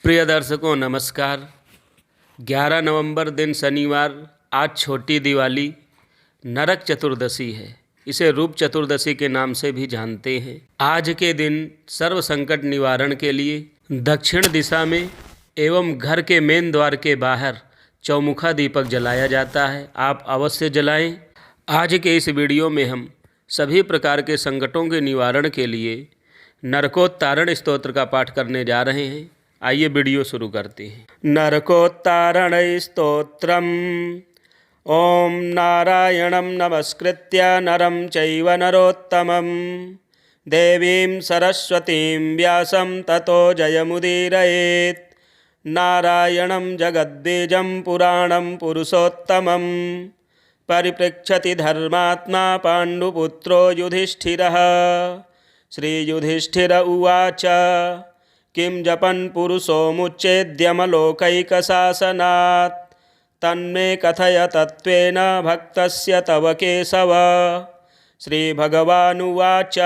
प्रिय दर्शकों नमस्कार। 11 नवंबर दिन शनिवार। आज छोटी दिवाली नरक चतुर्दशी है। इसे रूप चतुर्दशी के नाम से भी जानते हैं। आज के दिन सर्व संकट निवारण के लिए दक्षिण दिशा में एवं घर के मेन द्वार के बाहर चौमुखा दीपक जलाया जाता है। आप अवश्य जलाएं। आज के इस वीडियो में हम सभी प्रकार के संकटों के निवारण के लिए नरकोत्तारण स्तोत्र का पाठ करने जा रहे हैं। आइए वीडियो शुरू करते हैं। नरकोत्तारण स्तोत्रम। ओम नारायणं नमस्कृत्य नरं चैव नरोत्तमं देवीं सरस्वतीं व्यासं ततो जयमुदीरयेत्। नारायणं जगद्बीजं पुराणं पुरुषोत्तमं परिपृच्छति धर्मात्मा पाण्डुपुत्रो युधिष्ठिरः। श्रीयुधिष्ठिर उवाच किं जपन् पुरुषो मुच्चेद्यमलोकैकशासनात् तन्मे कथय तत्त्वेन भक्तस्य तव केशव। श्रीभगवानुवाच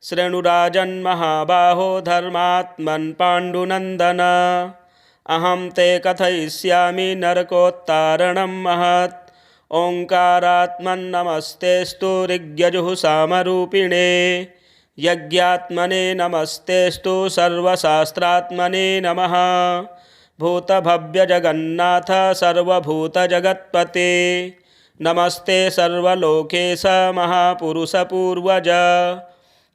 शृणुराजन्महाबाहो धर्मात्मन् पाण्डुनन्दन अहं ते कथयिष्यामि नरकोत्तारणं महत्। ओङ्कारात्मन्नमस्तेस्तु ऋग्यजुःसामरूपिणे यज्ञात्मने नमस्तेस्तु सर्वशास्त्रात्मने नमः। भूतभव्यजगन्नाथ सर्वभूतजगत्पते नमस्ते सर्वलोकेश महापुरुषपूर्वज।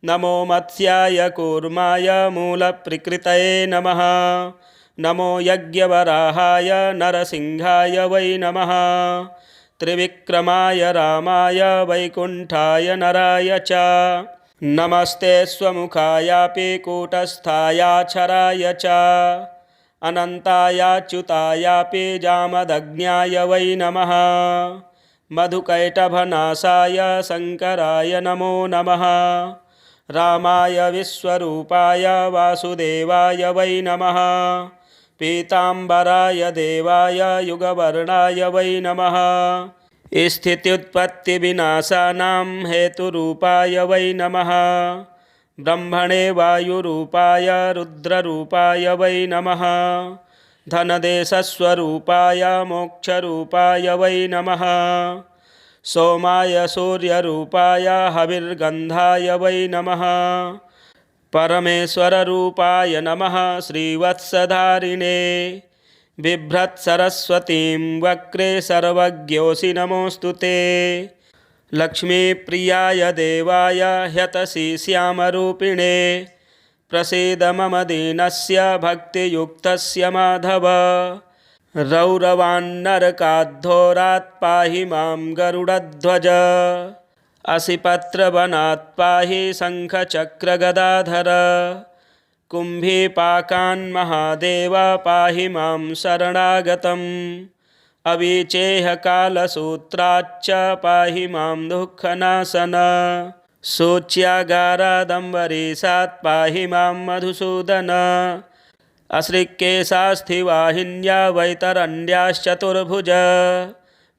नमो मत्स्याय कूर्माय मूलप्रकृतये नमः। नमो यज्ञवराहाय नरसिंहाय वै नमः। त्रिविक्रमाय रामाय वैकुण्ठाय नराय च नमस्ते स्वमुखायापि कूटस्थायाक्षराय च अनन्तायाच्युतायापि जामदग्न्याय वै नमः। मधुकैटभनाशाय शङ्कराय नमो नमः। रामाय विश्वरूपाय वासुदेवाय वै नमः। पीताम्बराय देवाय युगवर्णाय वै नमः। स्थित्युत्पत्तिविनाशानां हेतुरूपाय वै नमः। ब्रह्मणे वायुरूपाय रुद्ररूपाय वै नमः। धनदेशस्वरूपाय मोक्षरूपाय वै नमः। सोमाय सूर्यरूपाय हविर्गन्धाय वै नमः। परमेश्वररूपाय नमः। श्रीवत्सधारिणे बिभ्रत्सरस्वतीं वक्रे सर्वज्ञोऽसि नमोऽस्तु ते। लक्ष्मीप्रियाय देवाय ह्यतसि श्यामरूपिणे प्रसीद मम दीनस्य भक्तियुक्तस्य माधव। रौरवान्नरकाद्धोरात् पाहि मां गरुडध्वज। असिपत्रवनात् पाहि शङ्खचक्रगदाधर। कुम्भीपाकान्महादेव पाहि मां शरणागतम्। अविचेहकालसूत्राच्च पाहि मां दुःखनाशन। शोच्यागारादम्बरीशात् पाहि मां मधुसूदन। अश्रिक्केशास्थिवाहिन्या वैतरण्याश्चतुर्भुज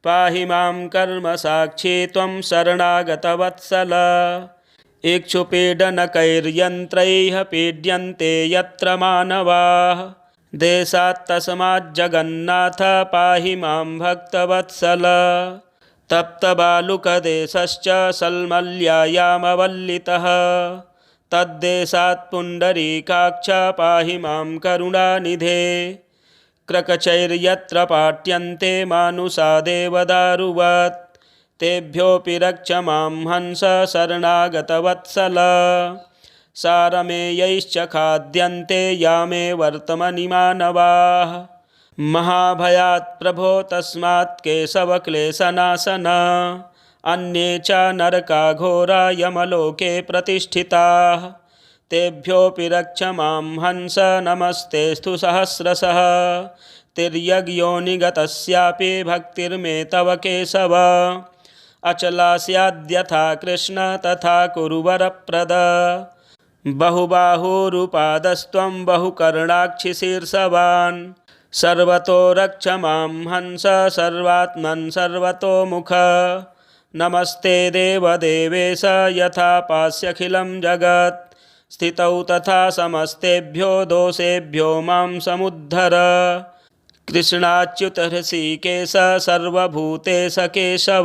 पाहि मां कर्मसाक्षी त्वं शरणागतवत्सल। इक्षुपीडनकैर्यन्त्रैः पीड्यन्ते यत्र मानवाः देशात् तस्माज्जगन्नाथ पाहि मां भक्तवत्सल। तप्तबालुकदेशश्च सल्मल्यायामवल्लितः तद्देशात् पुण्डरीकाक्ष पाहि मां करुणानिधे। क्रकचैर्यत्र पाट्यन्ते मानुषा देवदारुवत् तेभ्योऽपि रक्ष मां हंस शरणागतवत्सल। सारमेयैश्च खाद्यन्ते यामे वर्तमनि मानवाः महाभयात् प्रभो तस्मात् केशवक्लेशनाशन। अन्ये च नरका घोरा यमलोके प्रतिष्ठिताः तेभ्योऽपि रक्ष मां हंस नमस्तेस्तु सहस्रशः। तिर्यग्योनिगतस्यापि भक्तिर्मे तव केशव। अचला स्याद्यथा कृष्ण तथा कुरु वरप्रद। बहुबाहुरुपादस्त्वं बहुकर्णाक्षिशीर्षवान् सर्वतो रक्ष मां हंस सर्वात्मन् सर्वतोमुख। नमस्ते देवदेवेश यथा पास्यखिलं जगत् स्थितौ तथा समस्तेभ्यो दोषेभ्यो मां समुद्धर। कृष्णाच्युत हृषीकेश सर्वभूतेश केशव,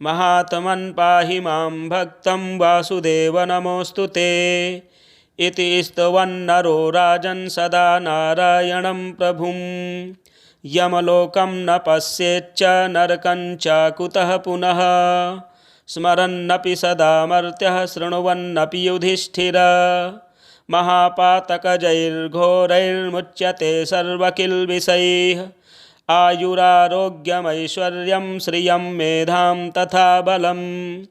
महात्मन् पाहि मां भक्तं वासुदेव नमोऽस्तु ते। इति स्तवन्नरो राजन् सदा नारायणं प्रभुं, यमलोकं न पश्येच्च नरकं च कुतः पुनः। स्मरन्नपि सदा मर्त्यः शृण्वन्नपि युधिष्ठिर, महापातकजैर्घोरैर्मुच्यते सर्वकिल्बिषैः। आयुरारोग्यमैश्वर्यं श्रियं मेधां तथा बलं,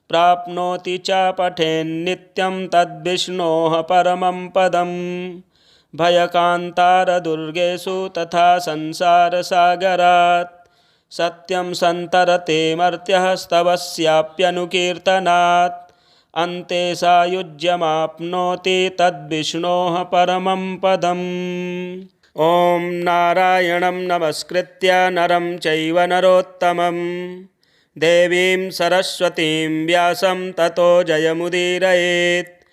प्राप्नोति च पठेन्नित्यं तद्विष्णोः परमं पदम्। भयकान्तारदुर्गेषु तथा संसारसागरात्, सत्यं सन्तरते मर्त्यः स्तवस्याप्यनुकीर्तनात्। अन्ते सायुज्यमाप्नोति तद्विष्णोः परमं पदम्। ॐ नारायणं नमस्कृत्य नरं चैव नरोत्तमं, देवीं सरस्वतीं व्यासं ततो जयमुदीरयेत्।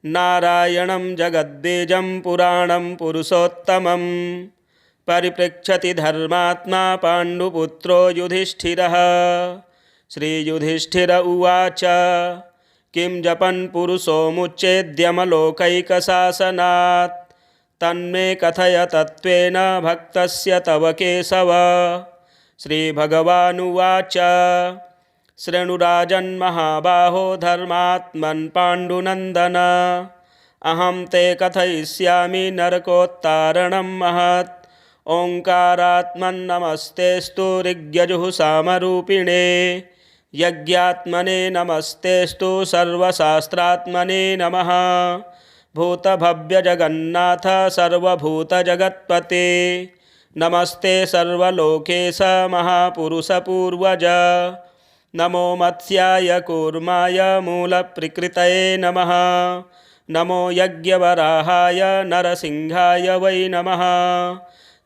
नारायणं जगद्बीजं पुराणं पुरुषोत्तमं, परिपृच्छति धर्मात्मा पाण्डुपुत्रो युधिष्ठिरः। श्रीयुधिष्ठिर उवाच किं जपन् पुरुषो मुच्चेद्यमलोकैकशासनात्, तन्मे कथय तत्त्वेन भक्तस्य तव केशव। श्रीभगवानुवाच शृणुराजन्महाबाहो धर्मात्मन् पाण्डुनन्दन, अहं ते कथयिष्यामि नरकोत्तारणं महत्। ओङ्कारात्मन्नमस्तेऽस्तु ऋग्यजुःसामरूपिणे, यज्ञात्मने नमस्तेऽस्तु सर्वशास्त्रात्मने नमः। भूतभव्यजगन्नाथ सर्वभूतजगत्पते, नमस्ते सर्वलोकेश महापुरुषपूर्वज। नमो मत्स्याय कूर्माय मूलप्रकृतये नमः, नमो यज्ञवराहाय नरसिंहाय वै नमः।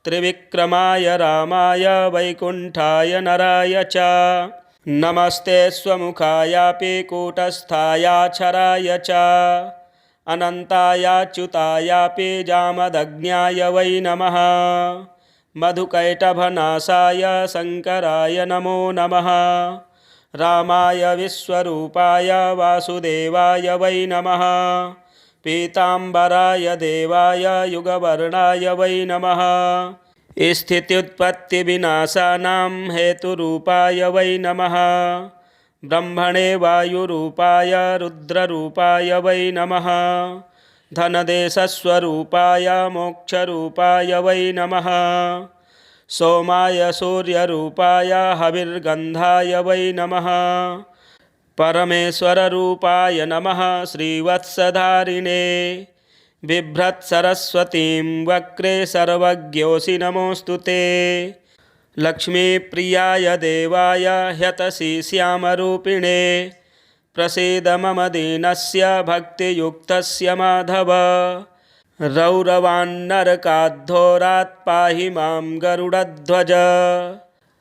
त्रिविक्रमाय रामाय वैकुण्ठाय नराय च, नमस्ते स्वमुखायापि कूटस्थायाक्षराय च, अनन्तायाच्युतायापि जामदग्न्याय वै नमः। मधुकैटभनाशाय शङ्कराय नमो नमः। रामाय विश्वरूपाय वासुदेवाय वै नमः। पीताम्बराय देवाय युगवर्णाय वै नमः। स्थित्युत्पत्तिविनाशानां हेतुरूपाय वै नमः। ब्रह्मणे वायुरूपाय रुद्ररूपाय वै नमः। धनदेशस्वरूपाय मोक्षरूपाय वै नमः। सोमाय सूर्यरूपाय हविर्गन्धाय वै नमः। परमेश्वररूपाय नमः श्रीवत्सधारिणे, बिभ्रत्सरस्वतीं वक्रे सर्वज्ञोऽसि नमोऽस्तु ते। लक्ष्मीप्रियाय देवाय ह्यतसि श्यामरूपिणे, प्रसीद मम दीनस्य भक्तियुक्तस्य माधव। रौरवान्नरकाद्धोरात् पाहि मां गरुडध्वज,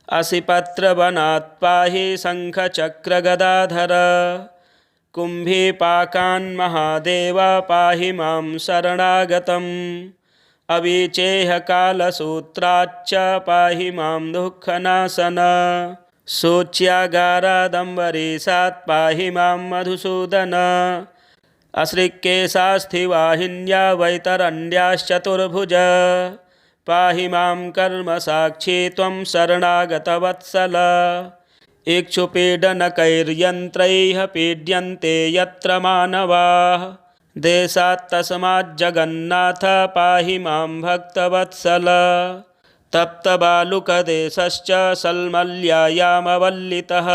असिपत्रवनात् पाहि शङ्खचक्रगदाधर। कुम्भीपाकान्महादेव पाहि मां शरणागतम्, अविचेहकालसूत्राच्च पाहि मां दुःखनाशन। सूच्यागारादम्बरीशात् पाहि मां मधुसूदन, अश्रिकेशास्थिवाहिन्या वैतरण्याश्चतुर्भुज। पाहि मां कर्मसाक्षी त्वं शरणागतवत्सल। इक्षुपीडनकैर्यन्त्रैः पीड्यन्ते यत्र मानवाः, देशात्तस्माज्जगन्नाथ पाहि मां भक्तवत्सल। तप्तबालुकदेशश्च सल्मल्यायामवल्लितः,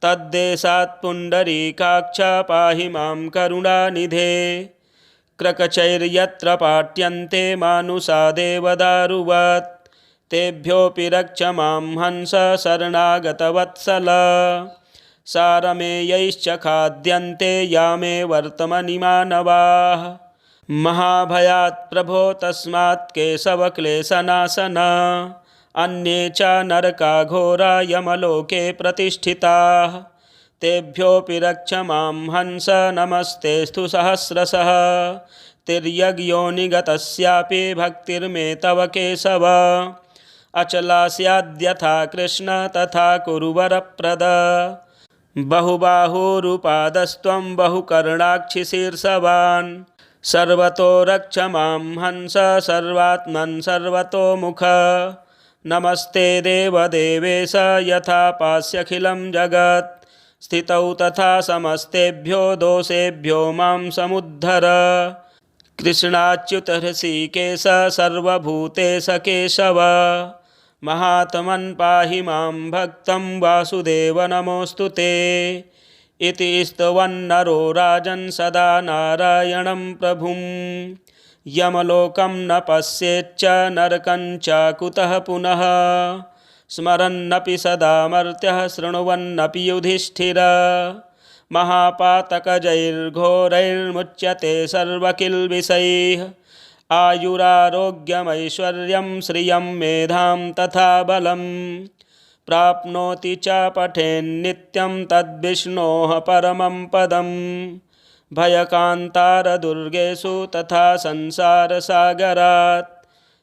तद्देशात् पुण्डरीकाक्ष पाहि मां करुणानिधे। क्रकचैर्यत्र पाट्यन्ते मानुषा देवदारुवत्, तेभ्योऽपि रक्ष मां हंस शरणागतवत्सल। सारमेयैश्च खाद्यन्ते यामे वर्तमनि मानवाः, महाभयात् प्रभो तस्मात् केशवक्लेशनाशन। अन्ये च नरकाघोरा यमलोके प्रतिष्ठिताः, तेभ्योऽपि रक्ष मां हंस नमस्तेऽस्तु सहस्रशः तिर्यग्योनिगतस्यापि भक्तिर्मे तव केशव अचला स्याद्यथा कृष्ण तथा कुरु वरप्रद बहुबाहुरुपादस्त्वं बहुकर्णाक्षिशीर्षवान् सर्वतो रक्ष मां हंस सर्वात्मन् सर्वतोमुख नमस्ते देवदेवेश यथा पास्यखिलं जगत् स्थितौ तथा समस्तेभ्यो दोषेभ्यो मां समुद्धर कृष्णाच्युत हृषीकेश सर्वभूतेश केशव महात्मन् पाहि मां भक्तं वासुदेव नमोऽस्तु ते इति स्तवन्नरो राजन् सदा नारायणं प्रभुं यमलोकं न पश्येच्च नरकं च कुतः पुनः स्मरन्नपि सदा मर्त्यः शृण्वन्नपि युधिष्ठिर महापातकजैर्घोरैर्मुच्यते सर्वकिल्बिषैः आयुरारोग्यमैश्वर्यं श्रियं मेधां तथा बलं प्राप्नोति च पठेन्नित्यं तद्विष्णोः परमं पदं भयकान्तारदुर्गेषु तथा संसारसागरात्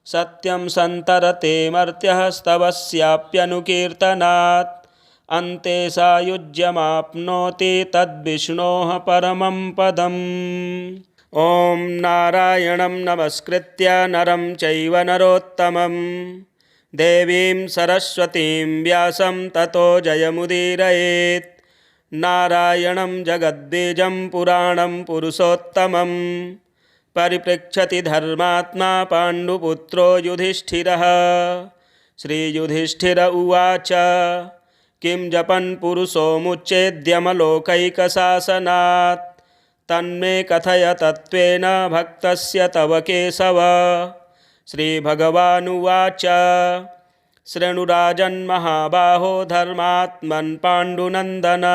सत्यं सन्तरते मर्त्यः स्तवस्याप्यनुकीर्तनात् अन्ते सायुज्यमाप्नोति तद्विष्णोः परमं पदम् ॐ नारायणं नमस्कृत्य नरं चैव नरोत्तमं देवीं सरस्वतीं व्यासं ततो जयमुदीरयेत् नारायणं जगद्बीजं पुराणं पुरुषोत्तमं परिपृच्छति धर्मात्मा पाण्डुपुत्रो युधिष्ठिरः श्रीयुधिष्ठिर उवाच किं जपन् पुरुषो मुच्चेद्यमलोकैकशासनात् तन्मे कथय तत्त्वेन भक्तस्य तव केशव श्रीभगवानुवाच शृणुराजन्महाबाहो धर्मात्मन् पाण्डुनन्दन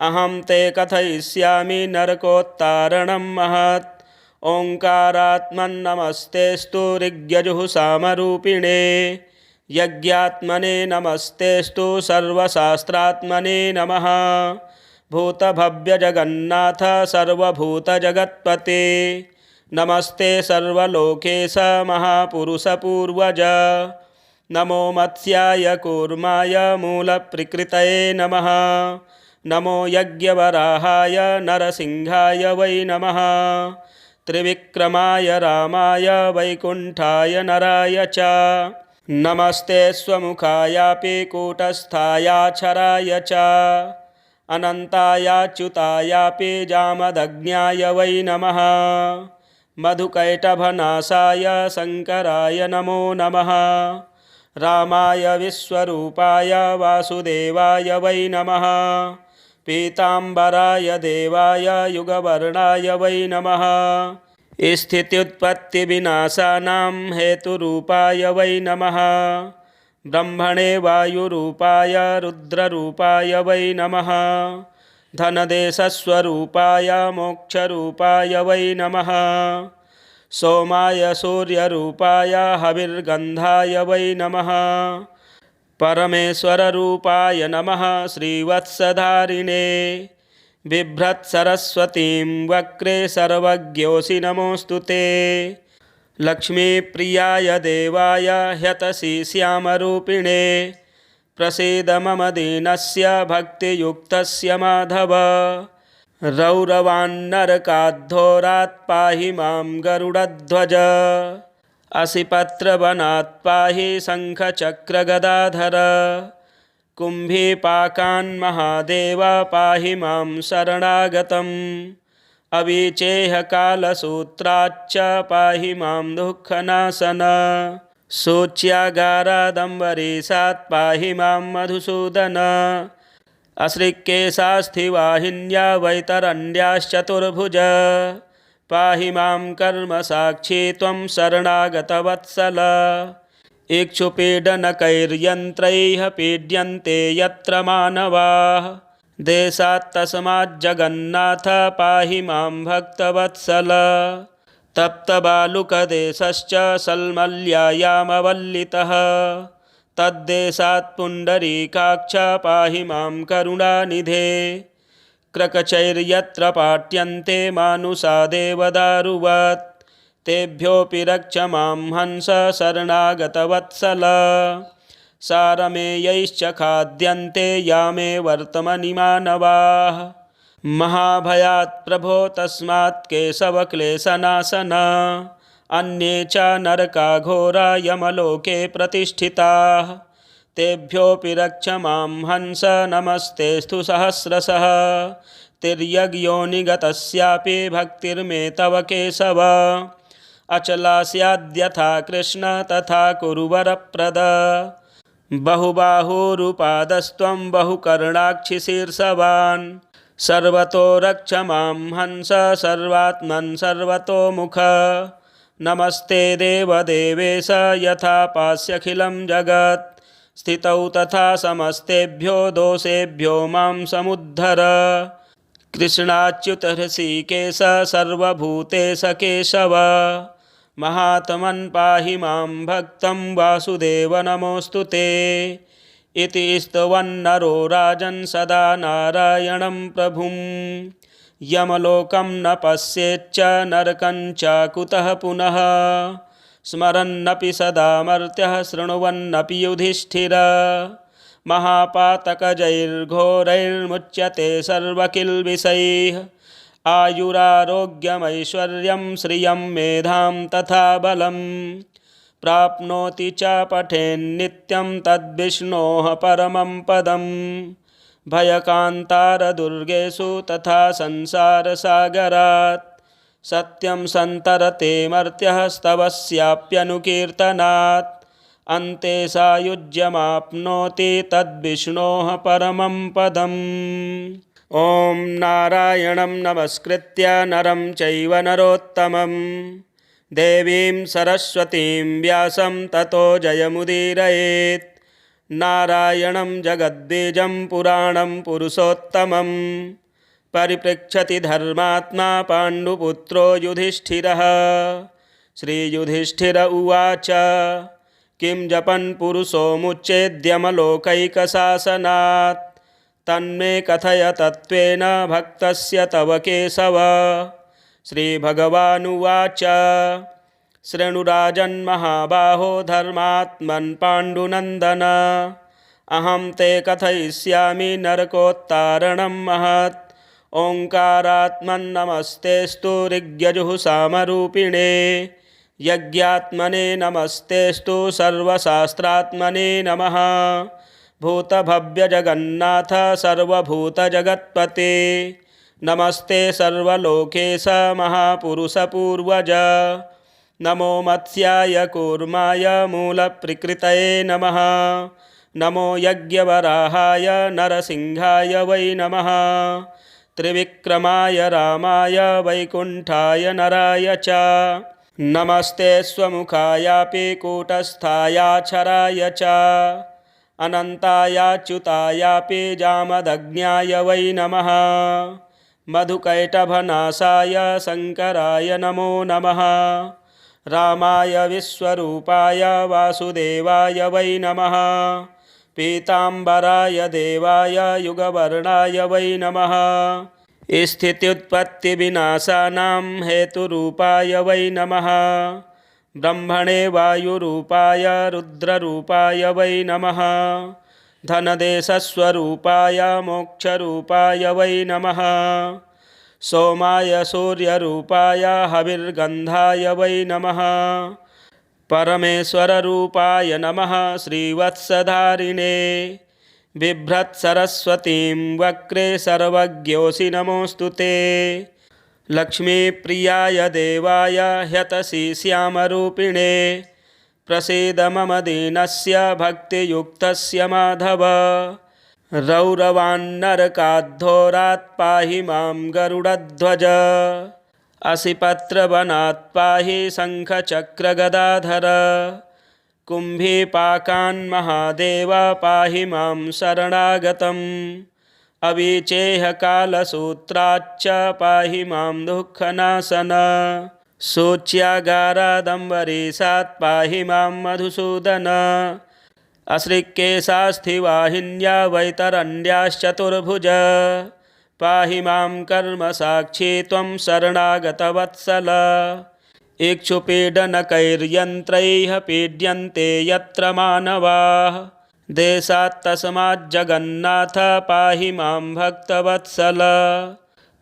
अहं ते कथयिष्यामि नरकोत्तारणं महत् ओङ्कारात्मन्नमस्तेऽस्तु ऋग्यजुःसामरूपिणे यज्ञात्मने नमस्तेऽस्तु सर्वशास्त्रात्मने नमः भूतभव्यजगन्नाथ सर्वभूतजगत्पते नमस्ते सर्वलोकेश महापुरुषपूर्वज नमो मत्स्याय कूर्माय मूलप्रकृतये नमः नमो यज्ञवराहाय नरसिंहाय वै नमः त्रिविक्रमाय रामाय वैकुण्ठाय नराय च नमस्ते स्वमुखायापि कूटस्थायाक्षराय च अनन्तायाच्युतायापि जामदग्न्याय वै नमः मधुकैटभनाशाय शङ्कराय नमो नमः रामाय विश्वरूपाय वासुदेवाय वै नमः पीताम्बराय देवाय युगवर्णाय वै नमः स्थित्युत्पत्तिविनाशानां हेतुरूपाय वै नमः ब्रह्मणे वायुरूपाय रुद्ररूपाय वै नमः धनदेशस्वरूपाय मोक्षरूपाय वै नमः सोमाय सूर्यरूपाय हविर्गन्धाय वै नमः परमेश्वररूपाय नमः श्रीवत्सधारिणे बिभ्रत्सरस्वतीं वक्रे सर्वज्ञोऽसि नमोऽस्तु ते लक्ष्मीप्रियाय देवाय ह्यतसि श्यामरूपिणे प्रसीद मम दीनस्य भक्तियुक्तस्य माधव रौरवान्नरकाद्धोरात् पाहि मां गरुडध्वज असिपत्रवनात् पाहि शङ्खचक्रगदाधर कुम्भीपाकान्महादेव पाहि मां शरणागतम् अविचेहकालसूत्राच्च पाहि मां दुःखनाशन शोच्यागारादम्बरीशात् पाहि मां मधुसूदन अश्रिक्केशास्थिवाहिन्या वैतरण्याश्चतुर्भुज पाहि मां कर्मसाक्षी त्वं शरणागतवत्सल इक्षुपीडनकैर्यन्त्रैः पीड्यन्ते यत्र मानवाः देशात् तस्माज्जगन्नाथ पाहि मां भक्तवत्सल तप्तबालुकदेशश्च सल्मल्यायामवल्लितः तद्देशात् पुण्डरीकाक्ष पाहि मां करुणानिधे। क्रकचैर्यत्र पाट्यन्ते मानुषा देवदारुवत् तेभ्योऽपि रक्ष मां हंस शरणागतवत्सल। सारमेयैश्च खाद्यन्ते यामे वर्तमनि मानवाः महाभयात् प्रभो तस्मात् केशवक्लेशनाशन। अन्ये च नरका घोरा यमलोके प्रतिष्ठिताः तेभ्योऽपि रक्ष मां हंस नमस्तेऽस्तु सहस्रशः। तिर्यग्योनिगतस्यापि भक्तिर्मे तव केशव। अचला स्याद्यथा कृष्ण तथा कुरु वरप्रद। बहुबाहुरुपादस्त्वं बहुकर्णाक्षिशीर्षवान् सर्वतो रक्ष मां हंस सर्वात्मन् सर्वतोमुख। नमस्ते देवदेवेश यथा पास्यखिलं जगत् स्थितौ तथा समस्तेभ्यो दोषेभ्यो मां समुद्धर। कृष्णाच्युत हृषीकेश सर्वभूतेश केशव। महात्मन् पाहि मां भक्तं वासुदेव नमोऽस्तु ते। इति स्तवन्नरो राजन् सदा नारायणं प्रभुं। यमलोकं न पश्येच्च नरकं च कुतः पुनः। स्मरन्नपि सदा मर्त्यः शृण्वन्नपि युधिष्ठिर। महापातकजैर्घोरैर्मुच्यते सर्वकिल्बिषैः। आयुरारोग्यमैश्वर्यं श्रियं मेधां तथा बलं। प्राप्नोति च पठेन्नित्यं तद्विष्णोः परमं पदम्। भयकान्तारदुर्गेषु तथा संसारसागरात् सत्यं सन्तरते मर्त्यः स्तवस्याप्यनुकीर्तनात्। अन्ते सायुज्यमाप्नोति तद्विष्णोः परमं पदम्। ॐ नारायणं नमस्कृत्य नरं चैव नरोत्तमं देवीं सरस्वतीं व्यासं ततो जयमुदीरयेत्। नारायणं जगद्बीजं पुराणं पुरुषोत्तमं परिपृच्छति धर्मात्मा पाण्डुपुत्रो युधिष्ठिरः। श्रीयुधिष्ठिर उवाच किं जपन् पुरुषो मुच्चेद्यमलोकैकशासनात् तन्मे कथय तत्त्वेन भक्तस्य तव केशव। श्रीभगवानुवाच शृणुराजन्महाबाहो धर्मात्मन् पाण्डुनन्दन। अहं ते कथयिष्यामि नरकोत्तारणं महत्। ओङ्कारात्मन्नमस्तेऽस्तु ऋग्यजुःसामरूपिणे। यज्ञात्मने नमस्तेऽस्तु सर्वशास्त्रात्मने नमः। भूतभव्यजगन्नाथ सर्वभूतजगत्पते नमस्ते सर्वलोकेश महापुरुषपूर्वज। नमो मत्स्याय कूर्माय मूलप्रकृतये नमः। नमो यज्ञवराहाय नरसिंहाय वै नमः। त्रिविक्रमाय रामाय वैकुण्ठाय नराय च नमस्ते स्वमुखायापि कूटस्थायाक्षराय च अनन्तायाच्युतायापि जामदग्न्याय वै नमः। मधुकैटभनाशाय शङ्कराय नमो नमः। रामाय विश्वरूपाय वासुदेवाय वै नमः। पीताम्बराय देवाय युगवर्णाय वै नमः। स्थित्युत्पत्तिविनाशानां हेतुरूपाय वै नमः। ब्रह्मणे वायुरूपाय रुद्ररूपाय वै नमः। धनदेशस्वरूपाय मोक्षरूपाय वै नमः। सोमाय सूर्यरूपाय हविर्गन्धाय वै नमः। परमेश्वररूपाय नमः श्रीवत्सधारिणे। बिभ्रत्सरस्वतीं वक्रे सर्वज्ञोऽसि नमोऽस्तु ते। लक्ष्मीप्रियाय देवाय ह्यतसि श्यामरूपिणे। प्रसीद मम दीनस्य भक्तियुक्तस्य माधव। रौरवान्नरकाद्धोरात् पाहि मां गरुडध्वज। असिपत्रवनात् पाहि शङ्खचक्रगदाधर। कुम्भीपाकान्महादेव पाहि मां शरणागतम्। अविचेहकालसूत्राच्च पाहि मां दुःखनाशन। शोच्यागारादम्बरीशात् पाहि मां मधुसूदन। अश्रिक्केशास्थिवाहिन्या वैतरण्याश्चतुर्भुज पाहि मां कर्मसाक्षी त्वं शरणागतवत्सल। इक्षुपीडनकैर्यन्त्रैः पीड्यन्ते यत्र मानवाः देशात् तस्माज्जगन्नाथ पाहि मां भक्तवत्सल।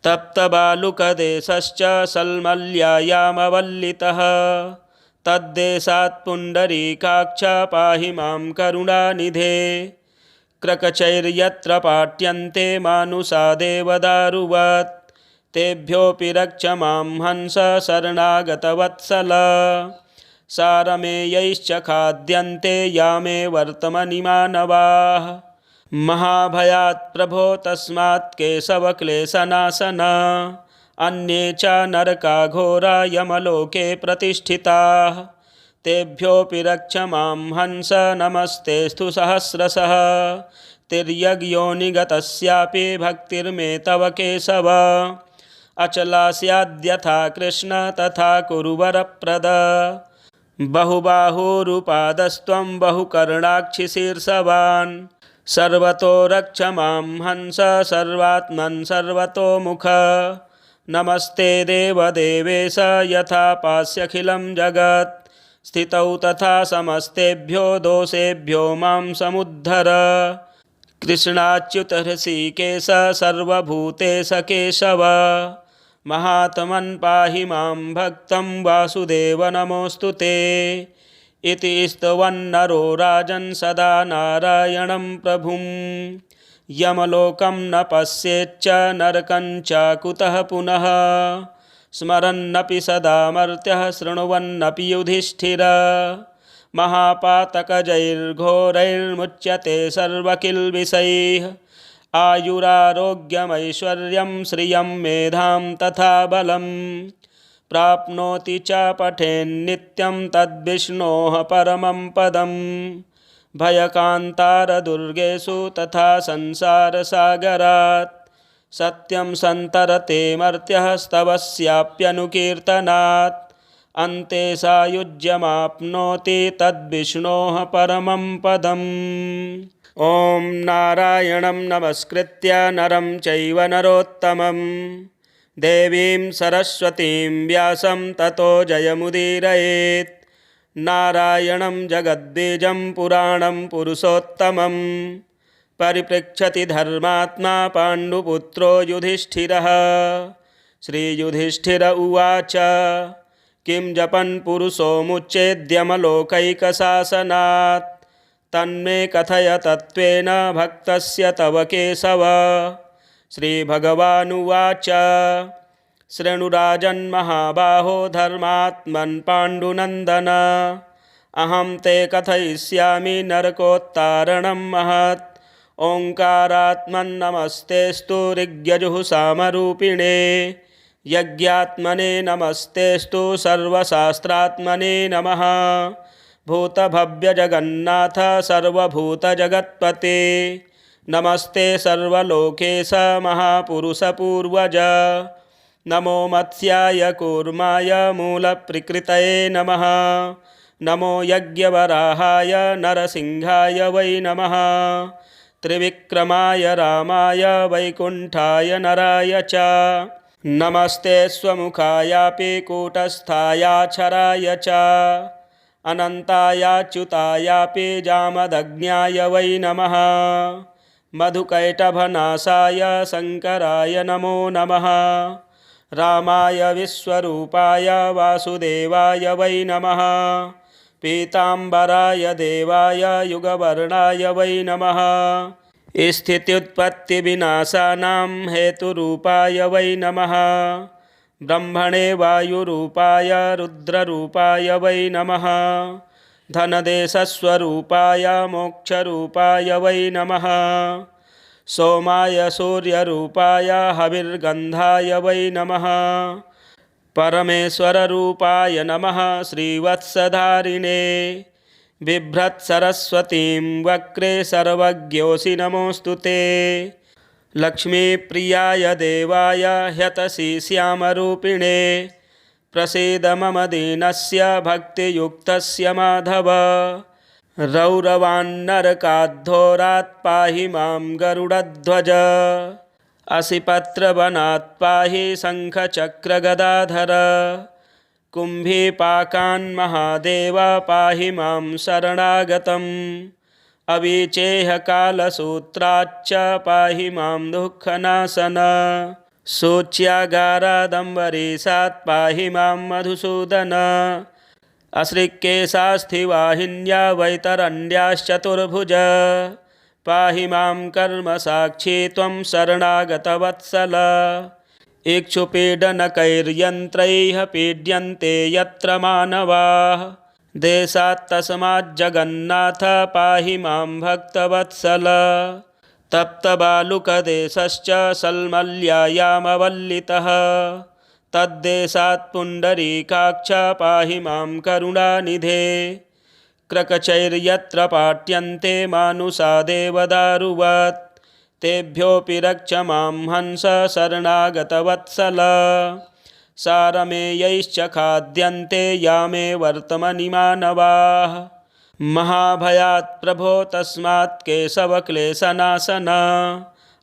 तप्तबालुकदेशश्च सल्मल्यायामवल्लितः तद्देशात् पुण्डरीकाक्ष पाहि मां करुणानिधे। क्रकचैर्यत्र पाट्यन्ते मानुषा देवदारुवत् तेभ्योऽपि रक्ष मां हंस शरणागतवत्सल। सारमेयैश्च खाद्यन्ते यामे वर्तमनि मानवाः महाभयात् प्रभो तस्मात् केशवक्लेशनाशन। अन्ये च नरका घोरा यमलोके प्रतिष्ठिताः तेभ्योऽपि रक्ष मां हंस नमस्तेऽस्तु सहस्रशः। तिर्यग्योनिगतस्यापि भक्तिर्मे तव केशव अचला स्याद्यथा कृष्ण तथा कुरु वरप्रद। बहुबाहुरुपादस्त्वं बहुकर्णाक्षिशीर्षवान् सर्वतो रक्ष मां हंस सर्वात्मन् सर्वतोमुख। नमस्ते देवदेवेश यथा पास्यखिलं जगत् स्थितौ तथा समस्तेभ्यो दोषेभ्यो मां समुद्धर। कृष्णाच्युत हृषीकेश सर्वभूतेश केशव महात्मन् पाहि मां भक्तं वासुदेव नमोऽस्तु ते। इति स्तवन्नरो राजन् सदा नारायणं प्रभुं यमलोकं न पश्येच्च नरकं च कुतः पुनः। स्मरन्नपि सदा मर्त्यः शृण्वन्नपि युधिष्ठिर महापातकजैर्घोरैर्मुच्यते सर्वकिल्बिषैः। आयुरारोग्यमैश्वर्यं श्रियं मेधां तथा बलं प्राप्नोति च पठेन्नित्यं तद्विष्णोः परमं पदम्। भयकान्तारदुर्गेषु तथा संसारसागरात् सत्यं सन्तरते मर्त्यः स्तवस्याप्यनुकीर्तनात्। अन्ते सायुज्यमाप्नोति तद्विष्णोः परमं पदम्। ॐ नारायणं नमस्कृत्य नरं चैव नरोत्तमं देवीं सरस्वतीं व्यासं ततो जयमुदीरयेत्। नारायणं जगद्बीजं पुराणं पुरुषोत्तमं परिपृच्छति धर्मात्मा पाण्डुपुत्रो युधिष्ठिरः। श्रीयुधिष्ठिर उवाच किं जपन् पुरुषो मुच्चेद्यमलोकैकशासनात् तन्मे कथय तत्त्वेन भक्तस्य तव केशव। श्रीभगवानुवाच शृणुराजन्महाबाहो धर्मात्मन् पाण्डुनन्दन अहं ते कथयिष्यामि नरकोत्तारणं महत्। ओङ्कारात्मन्नमस्तेऽस्तु ऋग्यजुःसामरूपिणे यज्ञात्मने नमस्तेऽस्तु सर्वशास्त्रात्मने नमः। भूतभव्यजगन्नाथ सर्वभूतजगत्पते नमस्ते सर्वलोकेश महापुरुषपूर्वज। नमो मत्स्याय कूर्माय मूलप्रकृतये नमः। नमो यज्ञवराहाय नरसिंहाय वै नमः। त्रिविक्रमाय रामाय वैकुण्ठाय नराय च नमस्ते स्वमुखायापि कूटस्थायाक्षराय च अनन्तायाच्युतायापि जामदग्न्याय वै नमः। मधुकैटभनाशाय शङ्कराय नमो नमः। रामाय विश्वरूपाय वासुदेवाय वै नमः। पीताम्बराय देवाय युगवर्णाय वै नमः। स्थित्युत्पत्तिविनाशानां हेतुरूपाय वै नमः। ब्रह्मणे वायुरूपाय रुद्ररूपाय वै नमः। धनदेशस्वरूपाय मोक्षरूपाय वै नमः। सोमाय सूर्यरूपाय हविर्गन्धाय वै नमः। परमेश्वररूपाय नमः। श्रीवत्सधारिणे बिभ्रत्सरस्वतीं वक्रे सर्वज्ञोऽसि नमोऽस्तु ते। लक्ष्मीप्रियाय देवाय ह्यतसि श्यामरूपिणे प्रसीद मम दीनस्य भक्तियुक्तस्य माधव। रौरवान्नरकाद्धोरात् पाहि मां गरुडध्वज असिपत्रवनात् पाहि शङ्खचक्रगदाधर कुम्भीपाकान्महादेव पाहि मां शरणागतम् अविचेहकालसूत्राच्च पाहि मां दुःखनाशन शोच्यागारादम्बरीशात् पाहि मां मधुसूदन अश्रिक्केशास्थिवाहिन्या वैतरण्याश्चतुर्भुज पाहि मां कर्मसाक्षी त्वं शरणागतवत्सल इक्षुपीडनकैर्यन्त्रैः पीड्यन्ते यत्र मानवाः देशात् तस्माज्जगन्नाथ पाहि मां भक्तवत्सल तप्तबालुकदेशश्च सल्मल्यायामवल्लितः तद्देशात् पुण्डरीकाक्ष पाहि मां करुणानिधे क्रकचैर्यत्र पाट्यन्ते मानुषा देवदारुवत् तेभ्योऽपि रक्ष मां हंस शरणागतवत्सल सारमेयैश्च खाद्यन्ते यामे वर्तमनि मानवाः महाभयात् प्रभो तस्मात् केशवक्लेशनाशन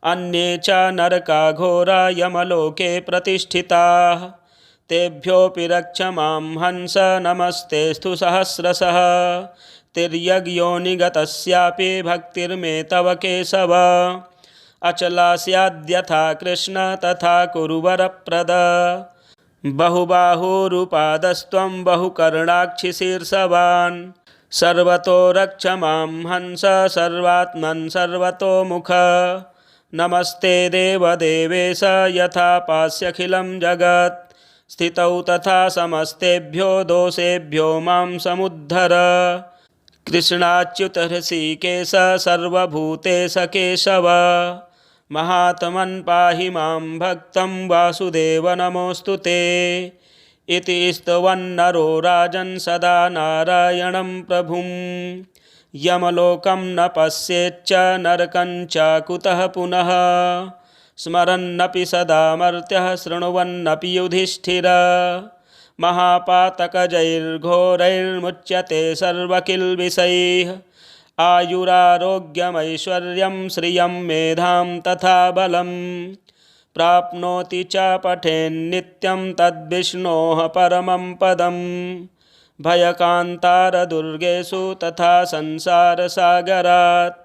अन्ये च नरकाघोरा यमलोके प्रतिष्ठिताः तेभ्योऽपि रक्ष मां हंस नमस्तेऽस्तु सहस्रशः तिर्यग्योनिगतस्यापि भक्तिर्मे तव केशव अचला स्याद्यथा कृष्ण तथा कुरु वरप्रद बहुबाहुरुपादस्त्वं बहुकर्णाक्षिशीर्षवान् सर्वतो रक्ष मां हंस सर्वात्मन् सर्वतोमुख नमस्ते देवदेवेश यथा पास्यखिलं जगत् स्थितौ तथा समस्तेभ्यो दोषेभ्यो मां समुद्धर कृष्णाच्युत हृषीकेश सर्वभूतेश केशव महात्मन् पाहि मां भक्तं वासुदेव नमोऽस्तु ते इति स्तवन्नरो राजन् सदा नारायणं प्रभुं यमलोकं न पश्येच्च नरकं च कुतः पुनः स्मरन्नपि सदा मर्त्यः शृण्वन्नपि युधिष्ठिर महापातकजैर्घोरैर्मुच्यते सर्वकिल्बिषैः आयुरारोग्यमैश्वर्यं श्रियं मेधां तथा बलं प्राप्नोति च पठेन्नित्यं तद्विष्णोः परमं पदं भयकान्तारदुर्गेषु तथा संसारसागरात्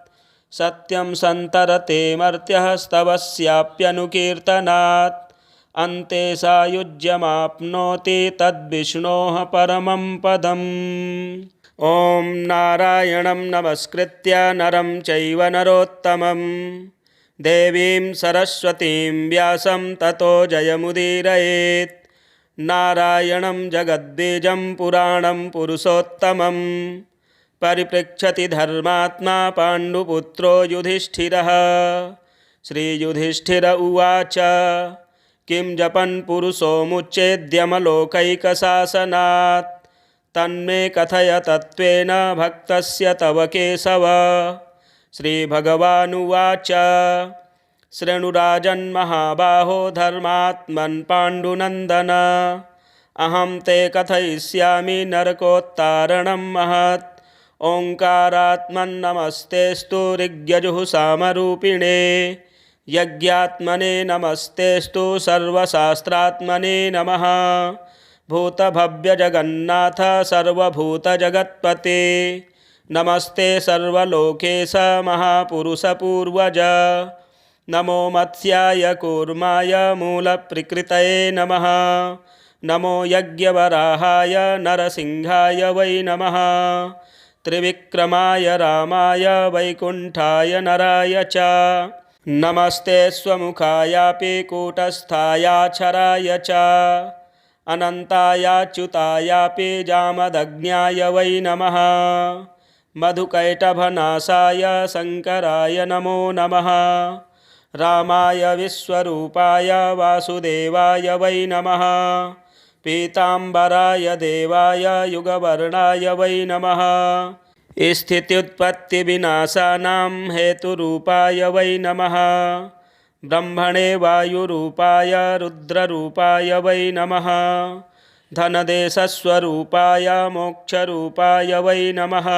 सत्यं सन्तरते मर्त्यः स्तवस्याप्यनुकीर्तनात् अन्ते सायुज्यमाप्नोति तद्विष्णोः परमं पदम् ॐ नारायणं नमस्कृत्य नरं चैव नरोत्तमं देवीं सरस्वतीं व्यासं ततो जयमुदीरयेत् नारायणं जगद्बीजं पुराणं पुरुषोत्तमं परिपृच्छति धर्मात्मा पाण्डुपुत्रो युधिष्ठिरः श्रीयुधिष्ठिर उवाच किं जपन् पुरुषो मुच्चेद्यमलोकैकशासनात् तन्मे कथय तत्त्वेन भक्तस्य तव केशव श्रीभगवानुवाच शृणुराजन्महाबाहो धर्मात्मन् पाण्डुनन्दन अहं ते कथयिष्यामि नरकोत्तारणं महत् ओङ्कारात्मन्नमस्तेऽस्तु ऋग्यजुःसामरूपिणे यज्ञात्मने नमस्तेऽस्तु सर्वशास्त्रात्मने नमः भूतभव्यजगन्नाथ सर्वभूतजगत्पते नमस्ते सर्वलोकेश महापुरुषपूर्वज नमो मत्स्याय कूर्माय मूलप्रकृतये नमः नमो यज्ञवराहाय नरसिंहाय वै नमः त्रिविक्रमाय रामाय वैकुण्ठाय नराय च नमस्ते स्वमुखायापि कूटस्थायाक्षराय च अनन्तायाच्युतायापि जामदग्न्याय वै नमः मधुकैटभनाशाय शङ्कराय नमो नमः रामाय विश्वरूपाय वासुदेवाय वै नमः पीताम्बराय देवाय युगवर्णाय वै नमः स्थित्युत्पत्तिविनाशानां हेतुरूपाय वै नमः ब्रह्मणे वायुरूपाय रुद्ररूपाय वै नमः धनदेशस्वरूपाय मोक्षरूपाय वै नमः